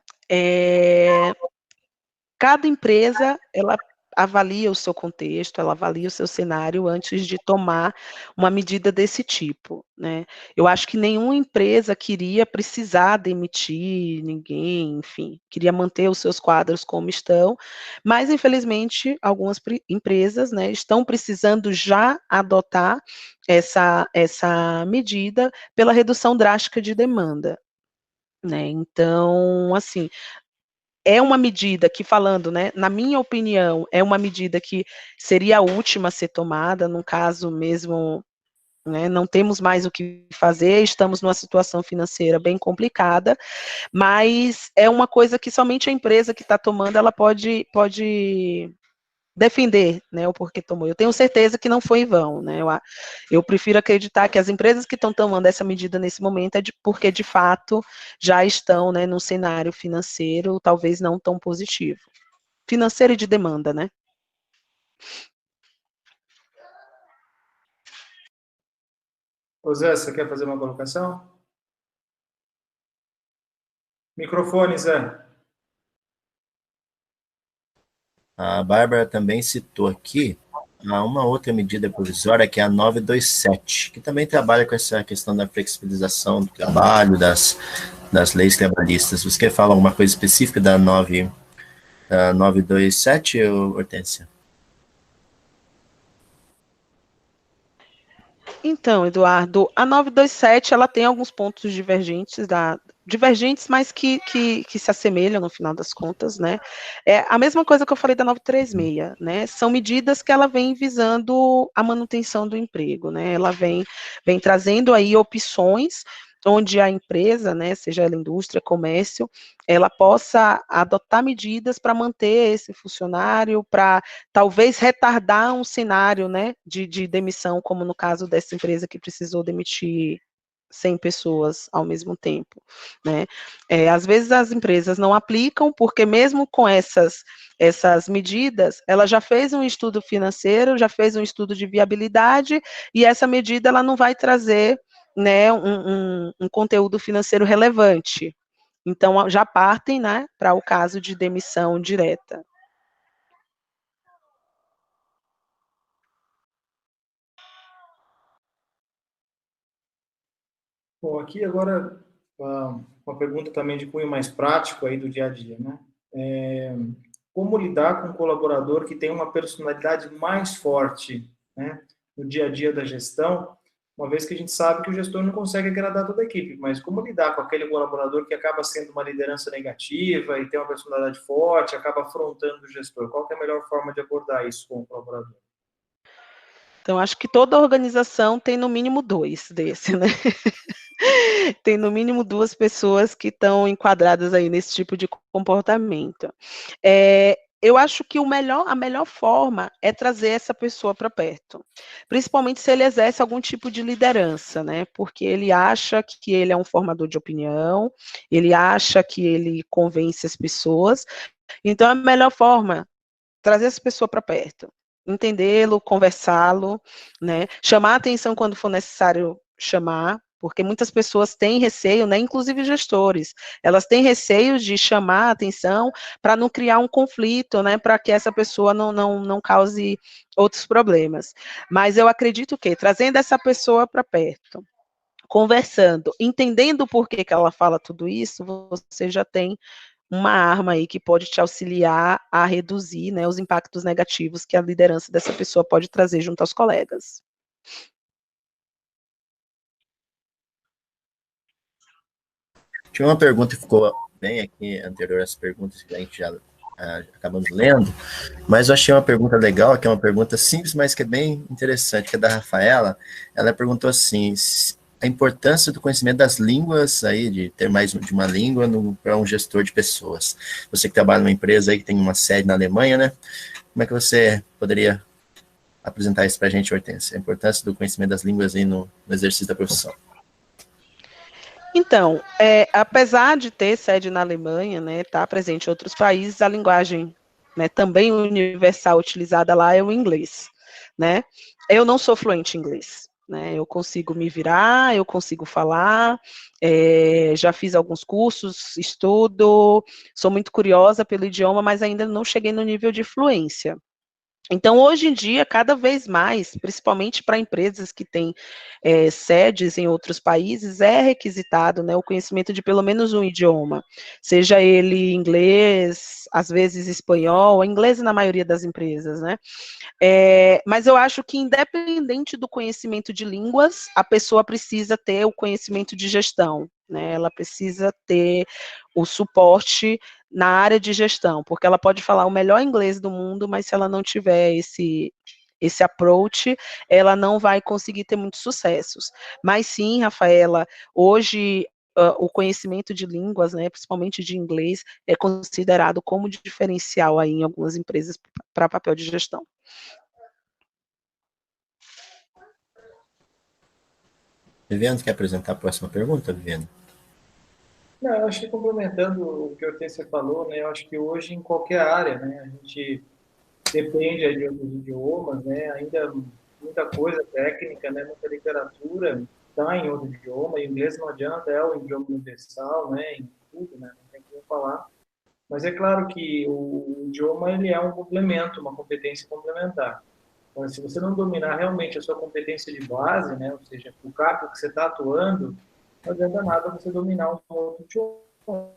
cada empresa, ela avalia o seu contexto, ela avalia o seu cenário antes de tomar uma medida desse tipo, né? Eu acho que nenhuma empresa queria precisar demitir ninguém, enfim, queria manter os seus quadros como estão, mas infelizmente algumas empresas, né, estão precisando já adotar essa medida pela redução drástica de demanda, né? Então, assim, é uma medida que, falando, né, na minha opinião, é uma medida que seria a última a ser tomada, no caso mesmo, né, não temos mais o que fazer, estamos numa situação financeira bem complicada, mas é uma coisa que somente a empresa que está tomando, ela pode defender, né, o porquê tomou. Eu tenho certeza que não foi em vão, né, eu prefiro acreditar que as empresas que estão tomando essa medida nesse momento é porque, de fato, já estão, né, num cenário financeiro talvez não tão positivo. Financeiro e de demanda, né? Ô Zé, você quer fazer uma colocação? Microfone, Zé. A Bárbara também citou aqui uma outra medida provisória, que é a 927, que também trabalha com essa questão da flexibilização do trabalho, das leis trabalhistas. Você quer falar alguma coisa específica da 927, Hortência? Então, Eduardo, a 927, ela tem alguns pontos divergentes, mas que se assemelham no final das contas, né? É a mesma coisa que eu falei da 936, né? São medidas que ela vem visando a manutenção do emprego, né? Ela vem trazendo aí opções onde a empresa, né, seja ela indústria, comércio, ela possa adotar medidas para manter esse funcionário, para talvez retardar um cenário, né, de demissão, como no caso dessa empresa que precisou demitir 100 pessoas ao mesmo tempo, né? Às vezes as empresas não aplicam, porque mesmo com essas medidas, ela já fez um estudo financeiro, já fez um estudo de viabilidade, e essa medida ela não vai trazer, né, um conteúdo financeiro relevante. Então, já partem, né, para o caso de demissão direta. Bom, aqui agora uma pergunta também de cunho mais prático aí do dia a dia, né? Como lidar com um colaborador que tem uma personalidade mais forte, né, no dia a dia da gestão, uma vez que a gente sabe que o gestor não consegue agradar toda a equipe, mas como lidar com aquele colaborador que acaba sendo uma liderança negativa e tem uma personalidade forte, acaba afrontando o gestor? Qual que é a melhor forma de abordar isso com o colaborador? Então, acho que toda organização tem no mínimo 2 desse, né? Tem no mínimo 2 pessoas que estão enquadradas aí nesse tipo de comportamento. Eu acho que a melhor forma é trazer essa pessoa para perto, principalmente se ele exerce algum tipo de liderança, né? Porque ele acha que ele é um formador de opinião, ele acha que ele convence as pessoas. Então, a melhor forma, trazer essa pessoa para perto, entendê-lo, conversá-lo, né? Chamar a atenção quando for necessário chamar, porque muitas pessoas têm receio, né, inclusive gestores, elas têm receio de chamar a atenção para não criar um conflito, né, para que essa pessoa não cause outros problemas. Mas eu acredito que, trazendo essa pessoa para perto, conversando, entendendo por que ela fala tudo isso, você já tem uma arma aí que pode te auxiliar a reduzir, né, os impactos negativos que a liderança dessa pessoa pode trazer junto aos colegas. Tinha uma pergunta que ficou bem aqui, anterior às perguntas que a gente já acabamos lendo, mas eu achei uma pergunta legal, que é uma pergunta simples, mas que é bem interessante, que é da Rafaela. Ela perguntou assim, a importância do conhecimento das línguas, aí, de ter mais de uma língua para um gestor de pessoas. Você que trabalha numa empresa aí que tem uma sede na Alemanha, né? Como é que você poderia apresentar isso para a gente, Hortência, a importância do conhecimento das línguas aí no exercício da profissão. Então, apesar de ter sede na Alemanha, né, tá presente em outros países, a linguagem, né, também universal utilizada lá é o inglês, né? Eu não sou fluente em inglês, né? Eu consigo me virar, eu consigo falar, já fiz alguns cursos, estudo, sou muito curiosa pelo idioma, mas ainda não cheguei no nível de fluência. Então, hoje em dia, cada vez mais, principalmente para empresas que têm sedes em outros países, é requisitado, né, o conhecimento de pelo menos um idioma, seja ele inglês, às vezes espanhol, inglês na maioria das empresas, né? Mas eu acho que, independente do conhecimento de línguas, a pessoa precisa ter o conhecimento de gestão, né? Ela precisa ter o suporte na área de gestão, porque ela pode falar o melhor inglês do mundo, mas se ela não tiver esse approach, ela não vai conseguir ter muitos sucessos. Mas sim, Rafaela, hoje o conhecimento de línguas, né, principalmente de inglês, é considerado como diferencial aí em algumas empresas para papel de gestão. Viviane, quer apresentar a próxima pergunta, Viviane? Não, eu acho que complementando o que a Hortência falou, né, eu acho que hoje em qualquer área, né, a gente depende aí de outros idiomas, né, ainda muita coisa técnica, né, muita literatura está em outro idioma, e o inglês não adianta, é o idioma universal, né, em tudo, né, não tem como falar. Mas é claro que o idioma ele é um complemento, uma competência complementar. Então, se você não dominar realmente a sua competência de base, né, ou seja, o cargo que você está atuando, não adianta nada você dominar um outro idioma.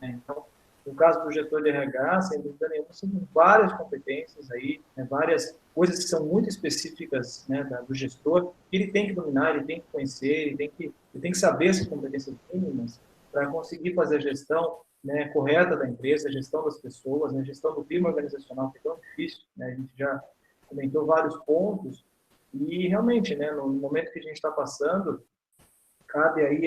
Né? Então, no caso do gestor de RH, sem dúvida nenhuma, são várias competências aí, né, várias coisas que são muito específicas, né, do gestor, que ele tem que dominar, ele tem que conhecer, ele tem que saber essas competências mínimas para conseguir fazer a gestão, né, correta da empresa, a gestão das pessoas, né, a gestão do clima organizacional, que é tão difícil, né, a gente já comentou vários pontos, e realmente, né, no momento que a gente está passando, cabe aí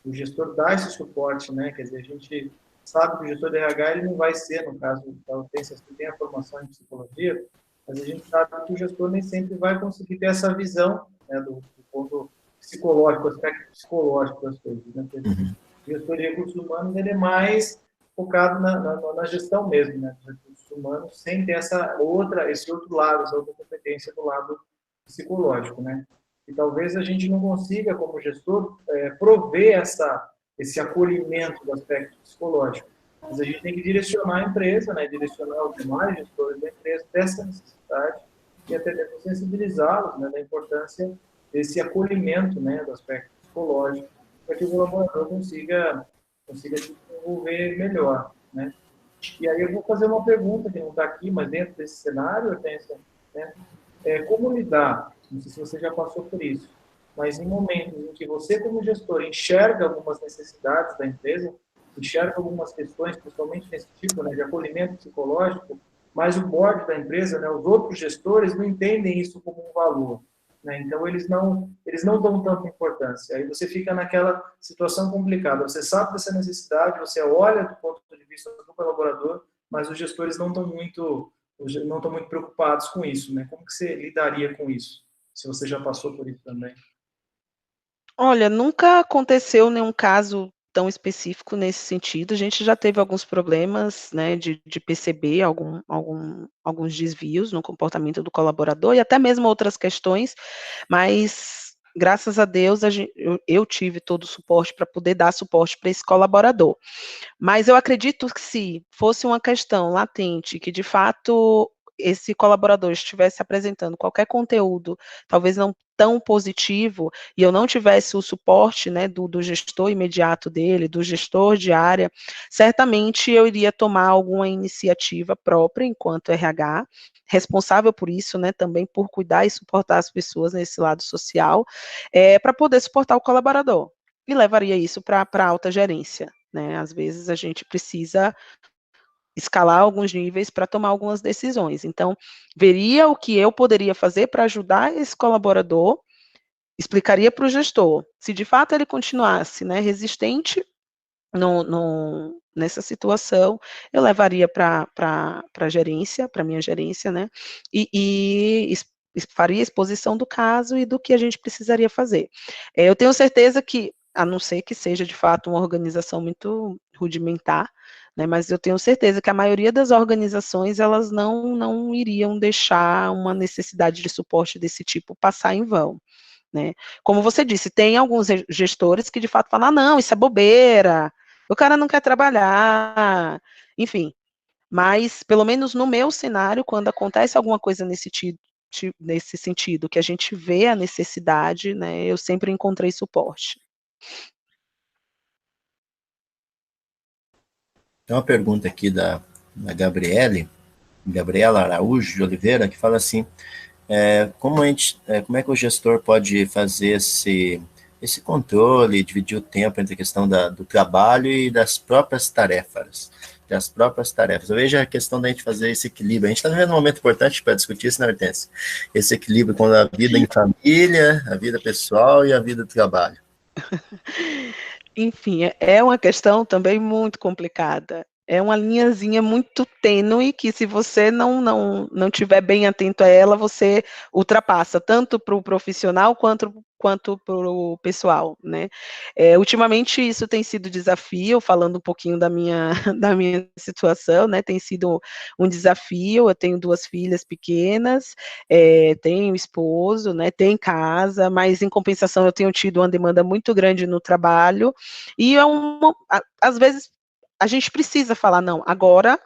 o gestor dar esse suporte, né? Quer dizer, a gente sabe que o gestor de RH ele não vai ser, no caso da Hortência, que tem a formação em psicologia, mas a gente sabe que o gestor nem sempre vai conseguir ter essa visão, né, do ponto psicológico, o aspecto psicológico das coisas. Né? O gestor de recursos humanos ele é mais focado na gestão mesmo, né, dos recursos humanos, sem ter esse outro lado, essa outra competência do lado psicológico, né? E talvez a gente não consiga, como gestor, prover esse acolhimento do aspecto psicológico. Mas a gente tem que direcionar a empresa, né, direcionar os demais gestores da empresa dessa necessidade e até mesmo sensibilizá-los, né, da importância desse acolhimento, né, do aspecto psicológico, para que o colaborador consiga se desenvolver melhor, né? E aí eu vou fazer uma pergunta que não está aqui, mas dentro desse cenário, Hortência, né? Como lidar, não sei se você já passou por isso, mas em momentos em que você, como gestor, enxerga algumas necessidades da empresa, enxerga algumas questões, principalmente nesse tipo, né, de acolhimento psicológico, mas o board da empresa, né, os outros gestores não entendem isso como um valor. Né? Então, eles não dão tanta importância. Aí você fica naquela situação complicada. Você sabe dessa necessidade, você olha do ponto de vista do colaborador, mas os gestores não estão muito preocupados com isso, né? Como que você lidaria com isso? Se você já passou por isso também. Olha, nunca aconteceu nenhum caso tão específico nesse sentido. A gente já teve alguns problemas, né, de perceber alguns desvios no comportamento do colaborador e até mesmo outras questões, mas graças a Deus eu tive todo o suporte para poder dar suporte para esse colaborador. Mas eu acredito que se fosse uma questão latente, que de fato esse colaborador estivesse apresentando qualquer conteúdo, talvez não tão positivo, e eu não tivesse o suporte, né, do gestor imediato dele, do gestor de área, certamente eu iria tomar alguma iniciativa própria enquanto RH, responsável por isso, né, também por cuidar e suportar as pessoas nesse lado social, para poder suportar o colaborador, e levaria isso para a alta gerência. Né? Às vezes a gente precisa escalar alguns níveis para tomar algumas decisões. Então, veria o que eu poderia fazer para ajudar esse colaborador, explicaria para o gestor. Se de fato ele continuasse, né, resistente, nessa situação, eu levaria para a gerência, para minha gerência, né, e faria a exposição do caso e do que a gente precisaria fazer. Eu tenho certeza que, a não ser que seja de fato uma organização muito rudimentar, né, mas eu tenho certeza que a maioria das organizações, elas não iriam deixar uma necessidade de suporte desse tipo passar em vão, né. Como você disse, tem alguns gestores que de fato falam: "Ah, não, isso é bobeira, o cara não quer trabalhar", enfim, mas pelo menos no meu cenário, quando acontece alguma coisa nesse sentido, que a gente vê a necessidade, né, eu sempre encontrei suporte. Tem uma pergunta aqui da Gabriela Araújo de Oliveira, que fala assim, como é que o gestor pode fazer esse controle, dividir o tempo entre a questão do trabalho e das próprias tarefas? Eu vejo a questão da gente fazer esse equilíbrio. A gente está vivendo um momento importante para discutir isso, né, Hortência? Esse equilíbrio com a vida em família, a vida pessoal e a vida do trabalho. Enfim, é uma questão também muito complicada. É uma linhazinha muito tênue que, se você não tiver bem atento a ela, você ultrapassa, tanto para o profissional quanto para o pessoal, né. Ultimamente isso tem sido desafio, falando um pouquinho da minha da minha situação, né, tem sido um desafio. Eu tenho 2 filhas pequenas, tenho esposo, né, tenho casa, mas em compensação eu tenho tido uma demanda muito grande no trabalho, e às vezes a gente precisa falar: "Não, agora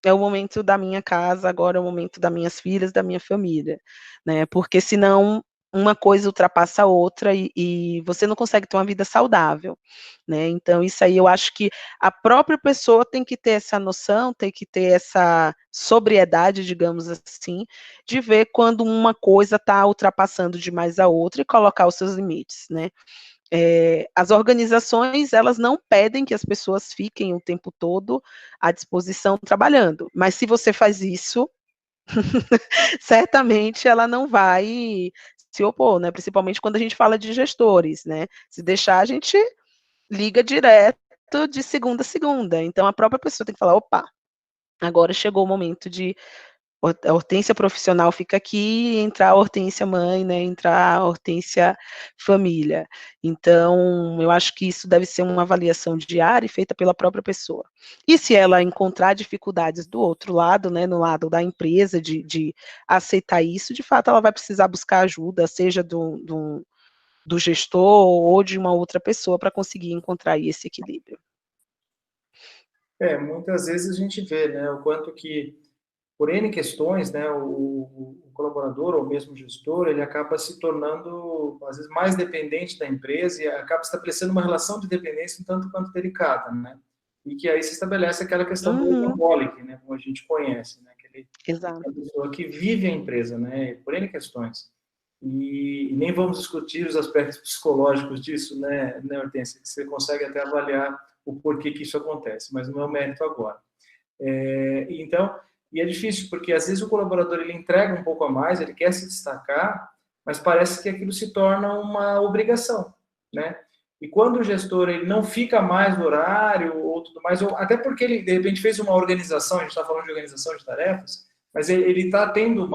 é o momento da minha casa, agora é o momento das minhas filhas, da minha família", né, porque senão uma coisa ultrapassa a outra e você não consegue ter uma vida saudável, né. Então isso aí eu acho que a própria pessoa tem que ter essa noção, tem que ter essa sobriedade, digamos assim, de ver quando uma coisa está ultrapassando demais a outra e colocar os seus limites, né. As organizações, elas não pedem que as pessoas fiquem o tempo todo à disposição trabalhando, mas se você faz isso, certamente ela não vai se opor, né, principalmente quando a gente fala de gestores, né, se deixar a gente liga direto de segunda a segunda, então a própria pessoa tem que falar: "Opa, agora chegou o momento de a Hortência profissional fica aqui, entrar a Hortência mãe, né, entrar a Hortência família". Então, eu acho que isso deve ser uma avaliação diária e feita pela própria pessoa. E se ela encontrar dificuldades do outro lado, né, no lado da empresa de aceitar isso, de fato ela vai precisar buscar ajuda, seja do gestor ou de uma outra pessoa para conseguir encontrar aí esse equilíbrio. Muitas vezes a gente vê, né, o quanto que, por N questões, né, o colaborador ou mesmo o gestor, ele acaba se tornando, às vezes, mais dependente da empresa e acaba estabelecendo uma relação de dependência um tanto quanto delicada, né? E que aí se estabelece aquela questão do workaholic, né, como a gente conhece, né, Exato. aquela pessoa que vive a empresa, né, por N questões. E nem vamos discutir os aspectos psicológicos disso, né, Hortência, que você consegue até avaliar o porquê que isso acontece, mas não é o mérito agora. Então, e é difícil, porque às vezes o colaborador ele entrega um pouco a mais, ele quer se destacar, mas parece que aquilo se torna uma obrigação, né? E quando o gestor ele não fica mais no horário ou tudo mais, ou até porque ele de repente fez uma organização, a gente está falando de organização de tarefas, mas ele está tendo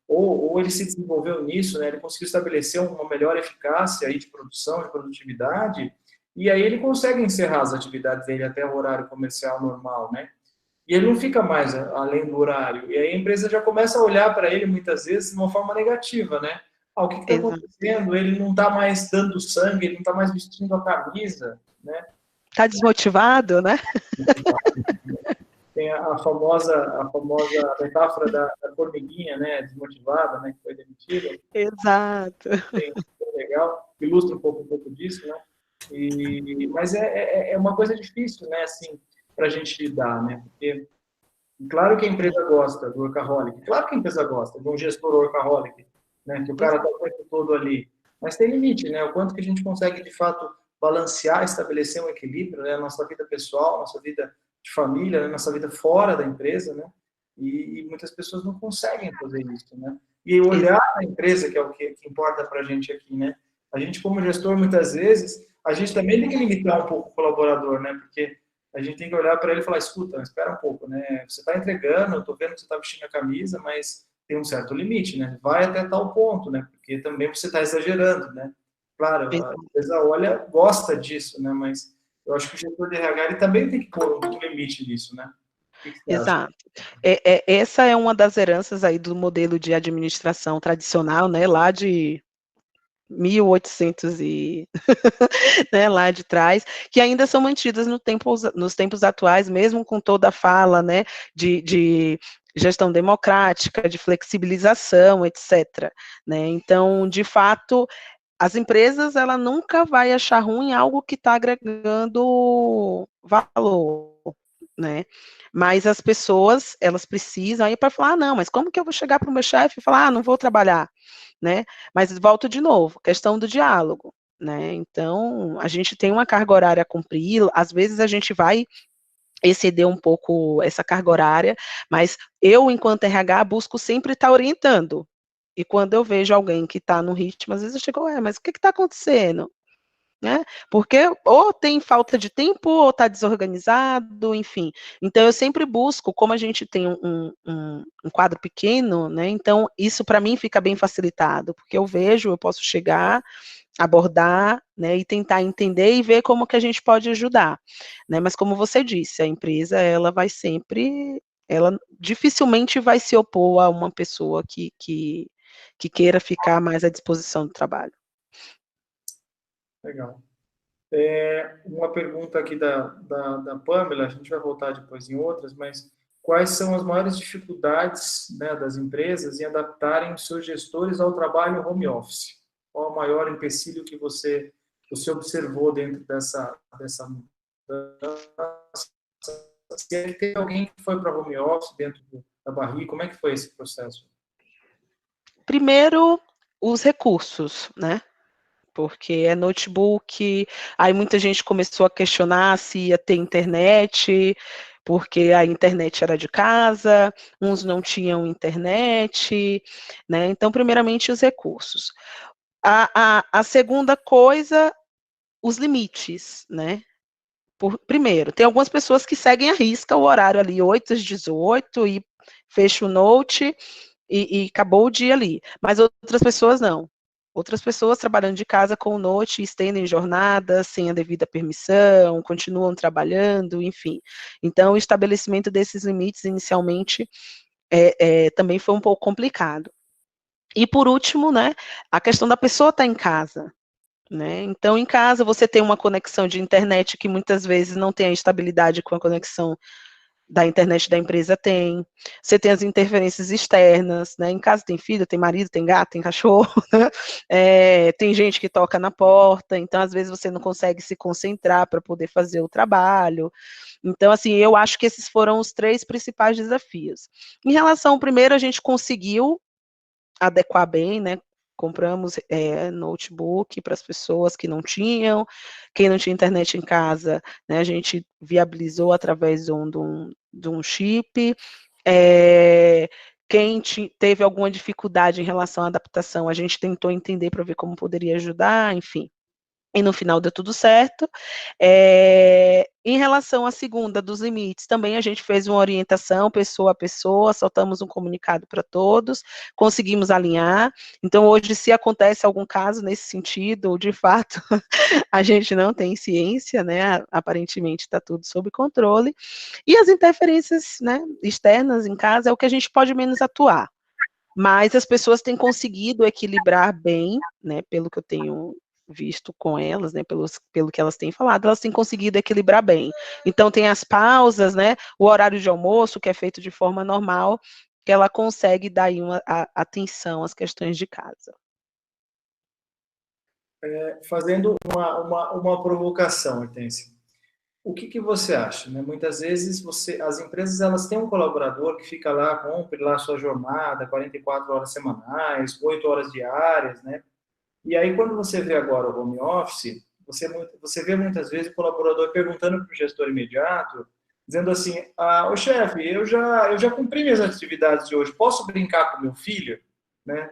ou ele se desenvolveu nisso, né? Ele conseguiu estabelecer uma melhor eficácia aí de produção, de produtividade, e aí ele consegue encerrar as atividades dele até o horário comercial normal, né? E ele não fica mais além do horário. E aí a empresa já começa a olhar para ele, muitas vezes, de uma forma negativa, né? O que está acontecendo? Ele não está mais dando sangue, ele não está mais vestindo a camisa, né? Está desmotivado, né? Tem a famosa metáfora da formiguinha, né? Desmotivada, né? Que foi demitida. Exato. Bem legal. Ilustra um pouco disso, né? Mas é uma coisa difícil, né? Assim, para a gente lidar, né? Porque claro que a empresa gosta do workaholic, claro que a empresa gosta de um gestor workaholic, né, que o cara está o tempo todo ali, mas tem limite, né, o quanto que a gente consegue, de fato, balancear, estabelecer um equilíbrio, né, nossa vida pessoal, nossa vida de família, né, nossa vida fora da empresa, né, e muitas pessoas não conseguem fazer isso, né, e olhar a empresa, que é o que importa para a gente aqui, né, a gente como gestor, muitas vezes, a gente também tem que limitar um pouco o colaborador, né? Porque a gente tem que olhar para ele e falar, escuta, espera um pouco, né? Você está entregando, eu estou vendo que você está vestindo a camisa, mas tem um certo limite, né? Vai até tal ponto, né? Porque também você está exagerando, né? Claro, a empresa olha, gosta disso, né? Mas eu acho que o gestor de RH ele também tem que pôr um limite nisso, né? O que você acha? Exato. Essa é uma das heranças aí do modelo de administração tradicional, né, lá de 1800 e né, lá de trás, que ainda são mantidas nos tempos atuais, mesmo com toda a fala, né, de gestão democrática, de flexibilização, etc. Né? Então, de fato, as empresas, ela nunca vai achar ruim algo que está agregando valor, né? Mas as pessoas, elas precisam aí para falar, não, mas como que eu vou chegar para o meu chefe e falar, não vou trabalhar, né? Mas volto de novo, questão do diálogo, né? Então, a gente tem uma carga horária a cumprir, às vezes a gente vai exceder um pouco essa carga horária, mas eu, enquanto RH, busco sempre estar orientando. E quando eu vejo alguém que está no ritmo, às vezes eu chego, mas o que está acontecendo? Né? Porque ou tem falta de tempo, ou está desorganizado, enfim. Então, eu sempre busco, como a gente tem um quadro pequeno, né? Então, isso para mim fica bem facilitado, porque eu vejo, eu posso chegar, abordar, né, e tentar entender e ver como que a gente pode ajudar, né? Mas como você disse, a empresa, ela vai sempre, ela dificilmente vai se opor a uma pessoa que queira ficar mais à disposição do trabalho. Legal. Uma pergunta aqui da Pamela, a gente vai voltar depois em outras, mas quais são as maiores dificuldades, né, das empresas em adaptarem seus gestores ao trabalho home office? Qual o maior empecilho que você observou dentro dessa mudança? Se tem alguém que foi para home office dentro da Barri, como é que foi esse processo? Primeiro, os recursos, né? Porque é notebook, aí muita gente começou a questionar se ia ter internet, porque a internet era de casa, uns não tinham internet, né? Então, primeiramente, os recursos. A segunda coisa, os limites, né? Primeiro, tem algumas pessoas que seguem à risca o horário ali, 8 às 18, e fecha o note e acabou o dia ali. Mas outras pessoas não. Outras pessoas trabalhando de casa com o note, estendem jornadas sem a devida permissão, continuam trabalhando, enfim. Então, o estabelecimento desses limites, inicialmente, também foi um pouco complicado. E, por último, né, a questão da pessoa estar em casa. Né? Então, em casa, você tem uma conexão de internet que muitas vezes não tem a estabilidade com a conexão da internet da empresa tem. Você tem as interferências externas, né? Em casa tem filho, tem marido, tem gato, tem cachorro, né? Tem gente que toca na porta, então às vezes você não consegue se concentrar para poder fazer o trabalho. Então, assim, eu acho que esses foram os 3 principais desafios. Em relação ao primeiro, a gente conseguiu adequar bem, né? Compramos notebook para as pessoas que não tinham, quem não tinha internet em casa, né, a gente viabilizou através de um chip. Quem teve alguma dificuldade em relação à adaptação, a gente tentou entender para ver como poderia ajudar, enfim. E no final deu tudo certo. Em relação à segunda, dos limites, também a gente fez uma orientação pessoa a pessoa, soltamos um comunicado para todos, conseguimos alinhar. Então, hoje, se acontece algum caso nesse sentido, de fato, a gente não tem ciência, né? Aparentemente está tudo sob controle. E as interferências, né, externas em casa é o que a gente pode menos atuar. Mas as pessoas têm conseguido equilibrar bem, né, pelo que eu tenho visto com elas, né, pelo que elas têm falado, elas têm conseguido equilibrar bem. Então, tem as pausas, né, o horário de almoço, que é feito de forma normal, que ela consegue dar aí uma atenção às questões de casa. Fazendo uma provocação, Hortência. O que você acha? Né? Muitas vezes as empresas elas têm um colaborador que fica lá, cumpre lá a sua jornada, 44 horas semanais, 8 horas diárias, né? E aí, quando você vê agora o home office, você vê muitas vezes o colaborador perguntando para o gestor imediato, dizendo assim, ô chefe, eu já cumpri minhas atividades de hoje, posso brincar com meu filho? Né?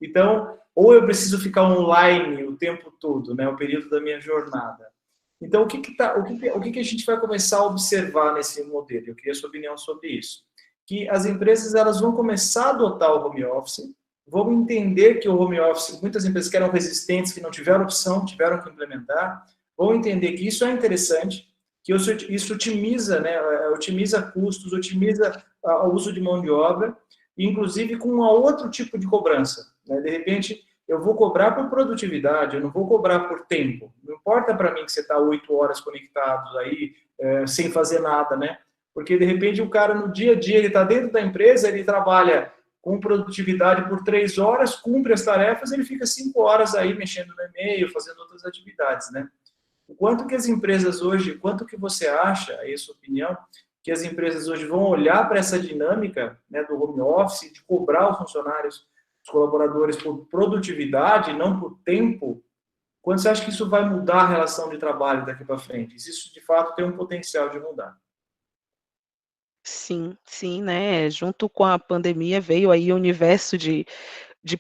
Então, ou eu preciso ficar online o tempo todo, né, o período da minha jornada. Então, o que a gente vai começar a observar nesse modelo? Eu queria a sua opinião sobre isso. Que as empresas elas vão começar a adotar o home office, vão entender que o home office, muitas empresas que eram resistentes, que não tiveram opção, tiveram que implementar, vão entender que isso é interessante, que isso otimiza, né, otimiza custos, otimiza o uso de mão de obra, inclusive com um outro tipo de cobrança. Né? De repente, eu vou cobrar por produtividade, eu não vou cobrar por tempo. Não importa para mim que você está 8 horas conectados aí, sem fazer nada, né? Porque, de repente, o cara, no dia a dia, ele está dentro da empresa, ele trabalha com produtividade por 3 horas, cumpre as tarefas, ele fica 5 horas aí mexendo no e-mail, fazendo outras atividades, né? O quanto que as empresas hoje, quanto que você acha, aí a sua opinião, que as empresas hoje vão olhar para essa dinâmica, né, do home office, de cobrar os funcionários, os colaboradores por produtividade, não por tempo? Quando você acha que isso vai mudar a relação de trabalho daqui para frente? Isso, de fato, tem um potencial de mudar. Sim, sim, né, junto com a pandemia veio aí o universo de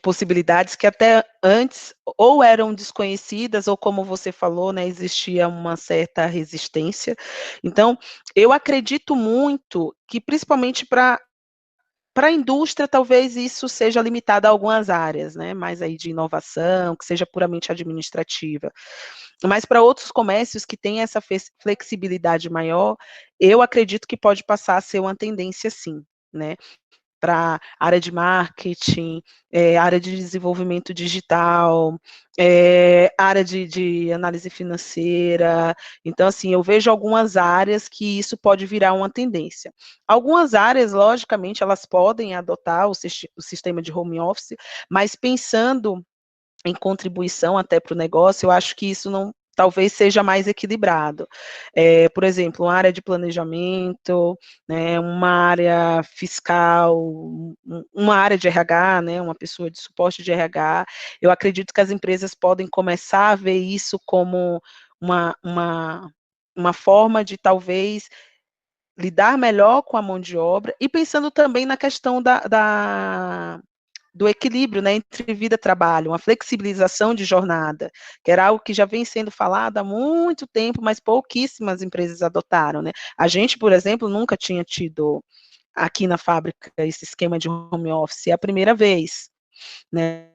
possibilidades que até antes ou eram desconhecidas ou, como você falou, né, existia uma certa resistência. Então, eu acredito muito que, principalmente para a indústria, talvez isso seja limitado a algumas áreas, né, mais aí de inovação, que seja puramente administrativa. Mas para outros comércios que têm essa flexibilidade maior, eu acredito que pode passar a ser uma tendência sim, né, para área de marketing, área de desenvolvimento digital, área de análise financeira. Então, assim, eu vejo algumas áreas que isso pode virar uma tendência. Algumas áreas, logicamente, elas podem adotar o sistema de home office, mas pensando em contribuição até para o negócio, eu acho que isso não talvez seja mais equilibrado. Por exemplo, uma área de planejamento, né, uma área fiscal, uma área de RH, né, uma pessoa de suporte de RH, eu acredito que as empresas podem começar a ver isso como uma forma de talvez lidar melhor com a mão de obra e pensando também na questão do equilíbrio, né, entre vida e trabalho, uma flexibilização de jornada, que era algo que já vem sendo falado há muito tempo, mas pouquíssimas empresas adotaram, né. A gente, por exemplo, nunca tinha tido aqui na fábrica esse esquema de home office, é a primeira vez, né.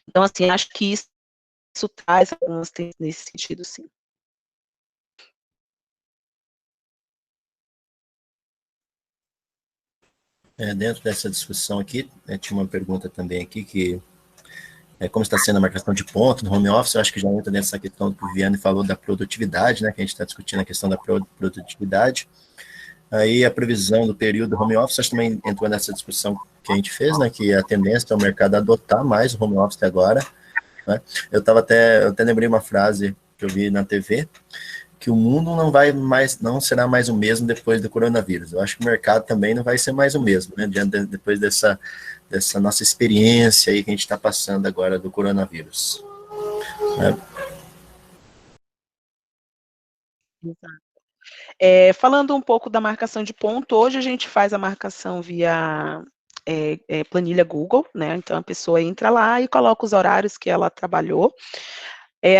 Então, assim, acho que isso traz algumas tendências nesse sentido, sim. Dentro dessa discussão aqui, tinha uma pergunta também aqui que como está sendo a marcação de ponto no home office, eu acho que já entra nessa questão que o Vianney falou da produtividade, né, que a gente está discutindo a questão da produtividade. Aí a previsão do período do home office, acho que também entrou nessa discussão que a gente fez, né, que a tendência é o mercado adotar mais o home office agora, né. Eu até lembrei uma frase que eu vi na TV, que o mundo não será mais o mesmo depois do coronavírus. Eu acho que o mercado também não vai ser mais o mesmo, né, depois dessa nossa experiência aí que a gente está passando agora do coronavírus. Né? Falando um pouco da marcação de ponto, hoje a gente faz a marcação via planilha Google, né? Então a pessoa entra lá e coloca os horários que ela trabalhou.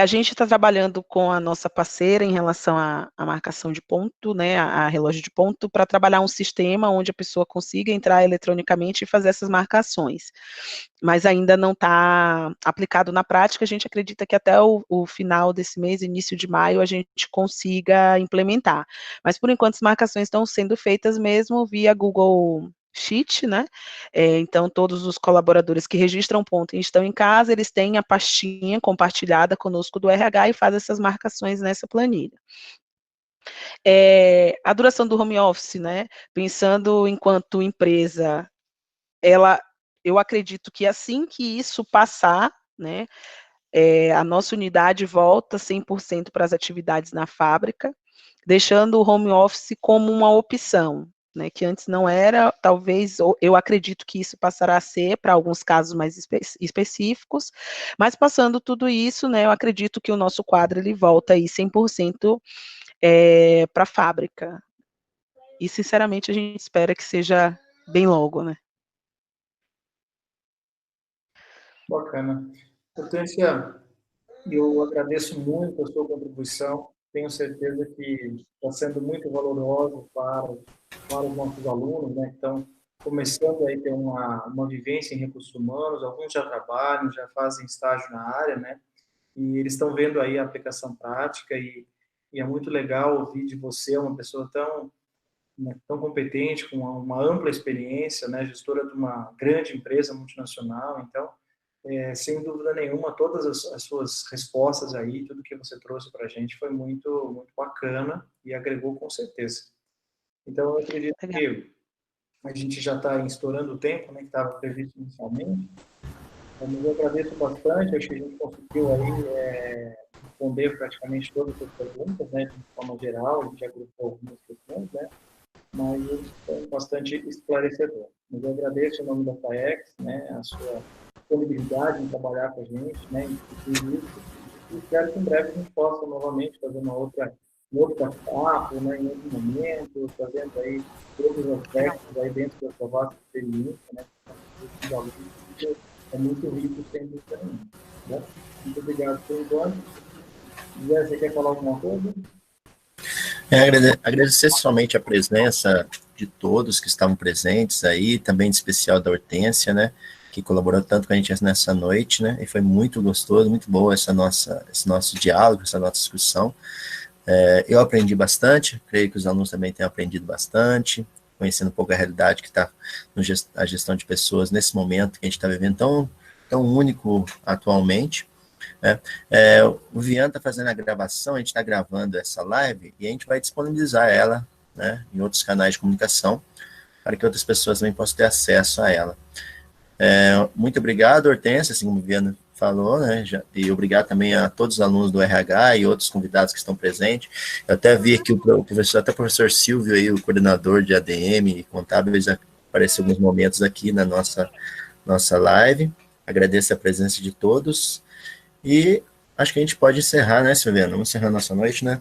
A gente está trabalhando com a nossa parceira em relação à marcação de ponto, né, a relógio de ponto, para trabalhar um sistema onde a pessoa consiga entrar eletronicamente e fazer essas marcações. Mas ainda não está aplicado na prática, a gente acredita que até o final desse mês, início de maio, a gente consiga implementar. Mas, por enquanto, as marcações estão sendo feitas mesmo via Google Sheet, né? Então, todos os colaboradores que registram ponto e estão em casa, eles têm a pastinha compartilhada conosco do RH e fazem essas marcações nessa planilha. A duração do home office, né? Pensando enquanto empresa, eu acredito que assim que isso passar, né? A nossa unidade volta 100% para as atividades na fábrica, deixando o home office como uma opção, né, que antes não era, talvez, eu acredito que isso passará a ser para alguns casos mais específicos, mas passando tudo isso, né, eu acredito que o nosso quadro ele volta aí 100% para a fábrica. E, sinceramente, a gente espera que seja bem logo, né? Bacana. Hortência, eu agradeço muito a sua contribuição. Tenho certeza que está sendo muito valoroso para os nossos alunos, né, que estão começando aí a ter uma vivência em recursos humanos. Alguns já trabalham, já fazem estágio na área, né, e eles estão vendo aí a aplicação prática e é muito legal ouvir de você, uma pessoa tão, né, tão competente, com uma ampla experiência, né, gestora de uma grande empresa multinacional. Então, sem dúvida nenhuma, todas as suas respostas aí, tudo que você trouxe para a gente foi muito, muito bacana e agregou com certeza. Então, eu acredito Legal. que a gente já está estourando o tempo, né, que estava previsto inicialmente. Mas eu agradeço bastante, acho que a gente conseguiu aí responder praticamente todas as perguntas, né, de forma geral, a gente já agrupou algumas questões, né, mas foi bastante esclarecedor. Mas eu agradeço em nome da FAEX, né, a sua disponibilidade em trabalhar com a gente, né, em discutir isso, e espero que em breve a gente possa novamente fazer um outro bate-papo, né, em outro momento, trazendo aí todos os aspectos aí dentro da sua vasta experiência, né, os alunos, porque é muito rico sem dúvida nenhuma. Né? Muito obrigado por enquanto. Zé, você quer falar alguma coisa? Agradecer somente a presença de todos que estavam presentes aí, também em especial da Hortência, né, que colaborou tanto com a gente nessa noite, né, e foi muito gostoso, muito boa esse nosso diálogo, essa nossa discussão. Eu aprendi bastante, creio que os alunos também tenham aprendido bastante, conhecendo um pouco a realidade que está a gestão de pessoas nesse momento que a gente está vivendo tão único atualmente. Né? O Vian está fazendo a gravação, a gente está gravando essa live e a gente vai disponibilizar ela, né, em outros canais de comunicação para que outras pessoas também possam ter acesso a ela. Muito obrigado, Hortência, assim como o Vian falou, né, e obrigado também a todos os alunos do RH e outros convidados que estão presentes. Eu até vi aqui o professor Silvio, aí, o coordenador de ADM e contábil, já apareceu alguns momentos aqui na nossa live. Agradeço a presença de todos. E acho que a gente pode encerrar, né, Silviana? Vamos encerrar nossa noite, né?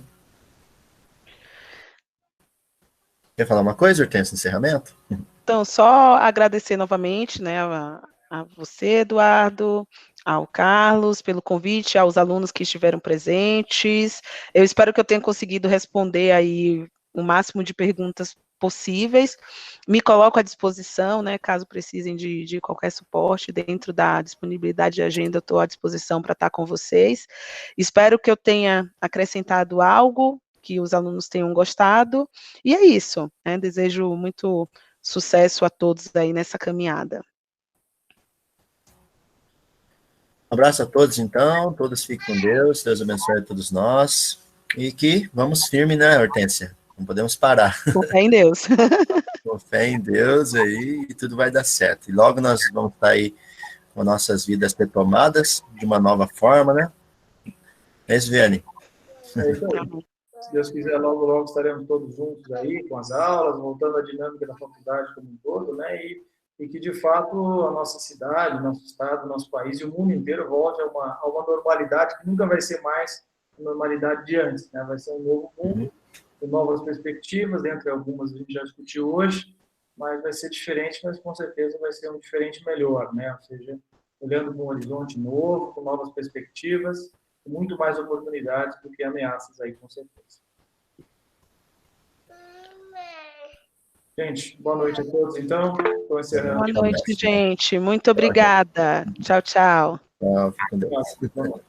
Quer falar uma coisa, Hortência, no encerramento? Então, só agradecer novamente, né, a você, Eduardo, ao Carlos, pelo convite, aos alunos que estiveram presentes. Eu espero que eu tenha conseguido responder aí o máximo de perguntas possíveis. Me coloco à disposição, né, caso precisem de qualquer suporte dentro da disponibilidade de agenda, eu estou à disposição para estar com vocês. Espero que eu tenha acrescentado algo, que os alunos tenham gostado, e é isso, né, desejo muito sucesso a todos aí nessa caminhada. Um abraço a todos, então, todos fiquem com Deus abençoe a todos nós, e que vamos firme, né, Hortência? Não podemos parar. Com fé em Deus. Com fé em Deus aí, e tudo vai dar certo. E logo nós vamos estar aí com nossas vidas retomadas de uma nova forma, né? É isso, Viane? É isso aí. Se Deus quiser, logo, logo estaremos todos juntos aí, com as aulas, voltando à dinâmica da faculdade como um todo, né? E que, de fato, a nossa cidade, nosso estado, nosso país e o mundo inteiro volte a uma normalidade que nunca vai ser mais a normalidade de antes, né? Vai ser um novo mundo, com novas perspectivas, dentre algumas a gente já discutiu hoje, mas vai ser diferente, mas com certeza vai ser um diferente melhor, né? Ou seja, olhando para um horizonte novo, com novas perspectivas, muito mais oportunidades do que ameaças aí, com certeza. Gente, boa noite a todos, então. Estou encerrando. Boa noite, gente. Muito obrigada. Tchau, tchau. Tchau, fica com Deus.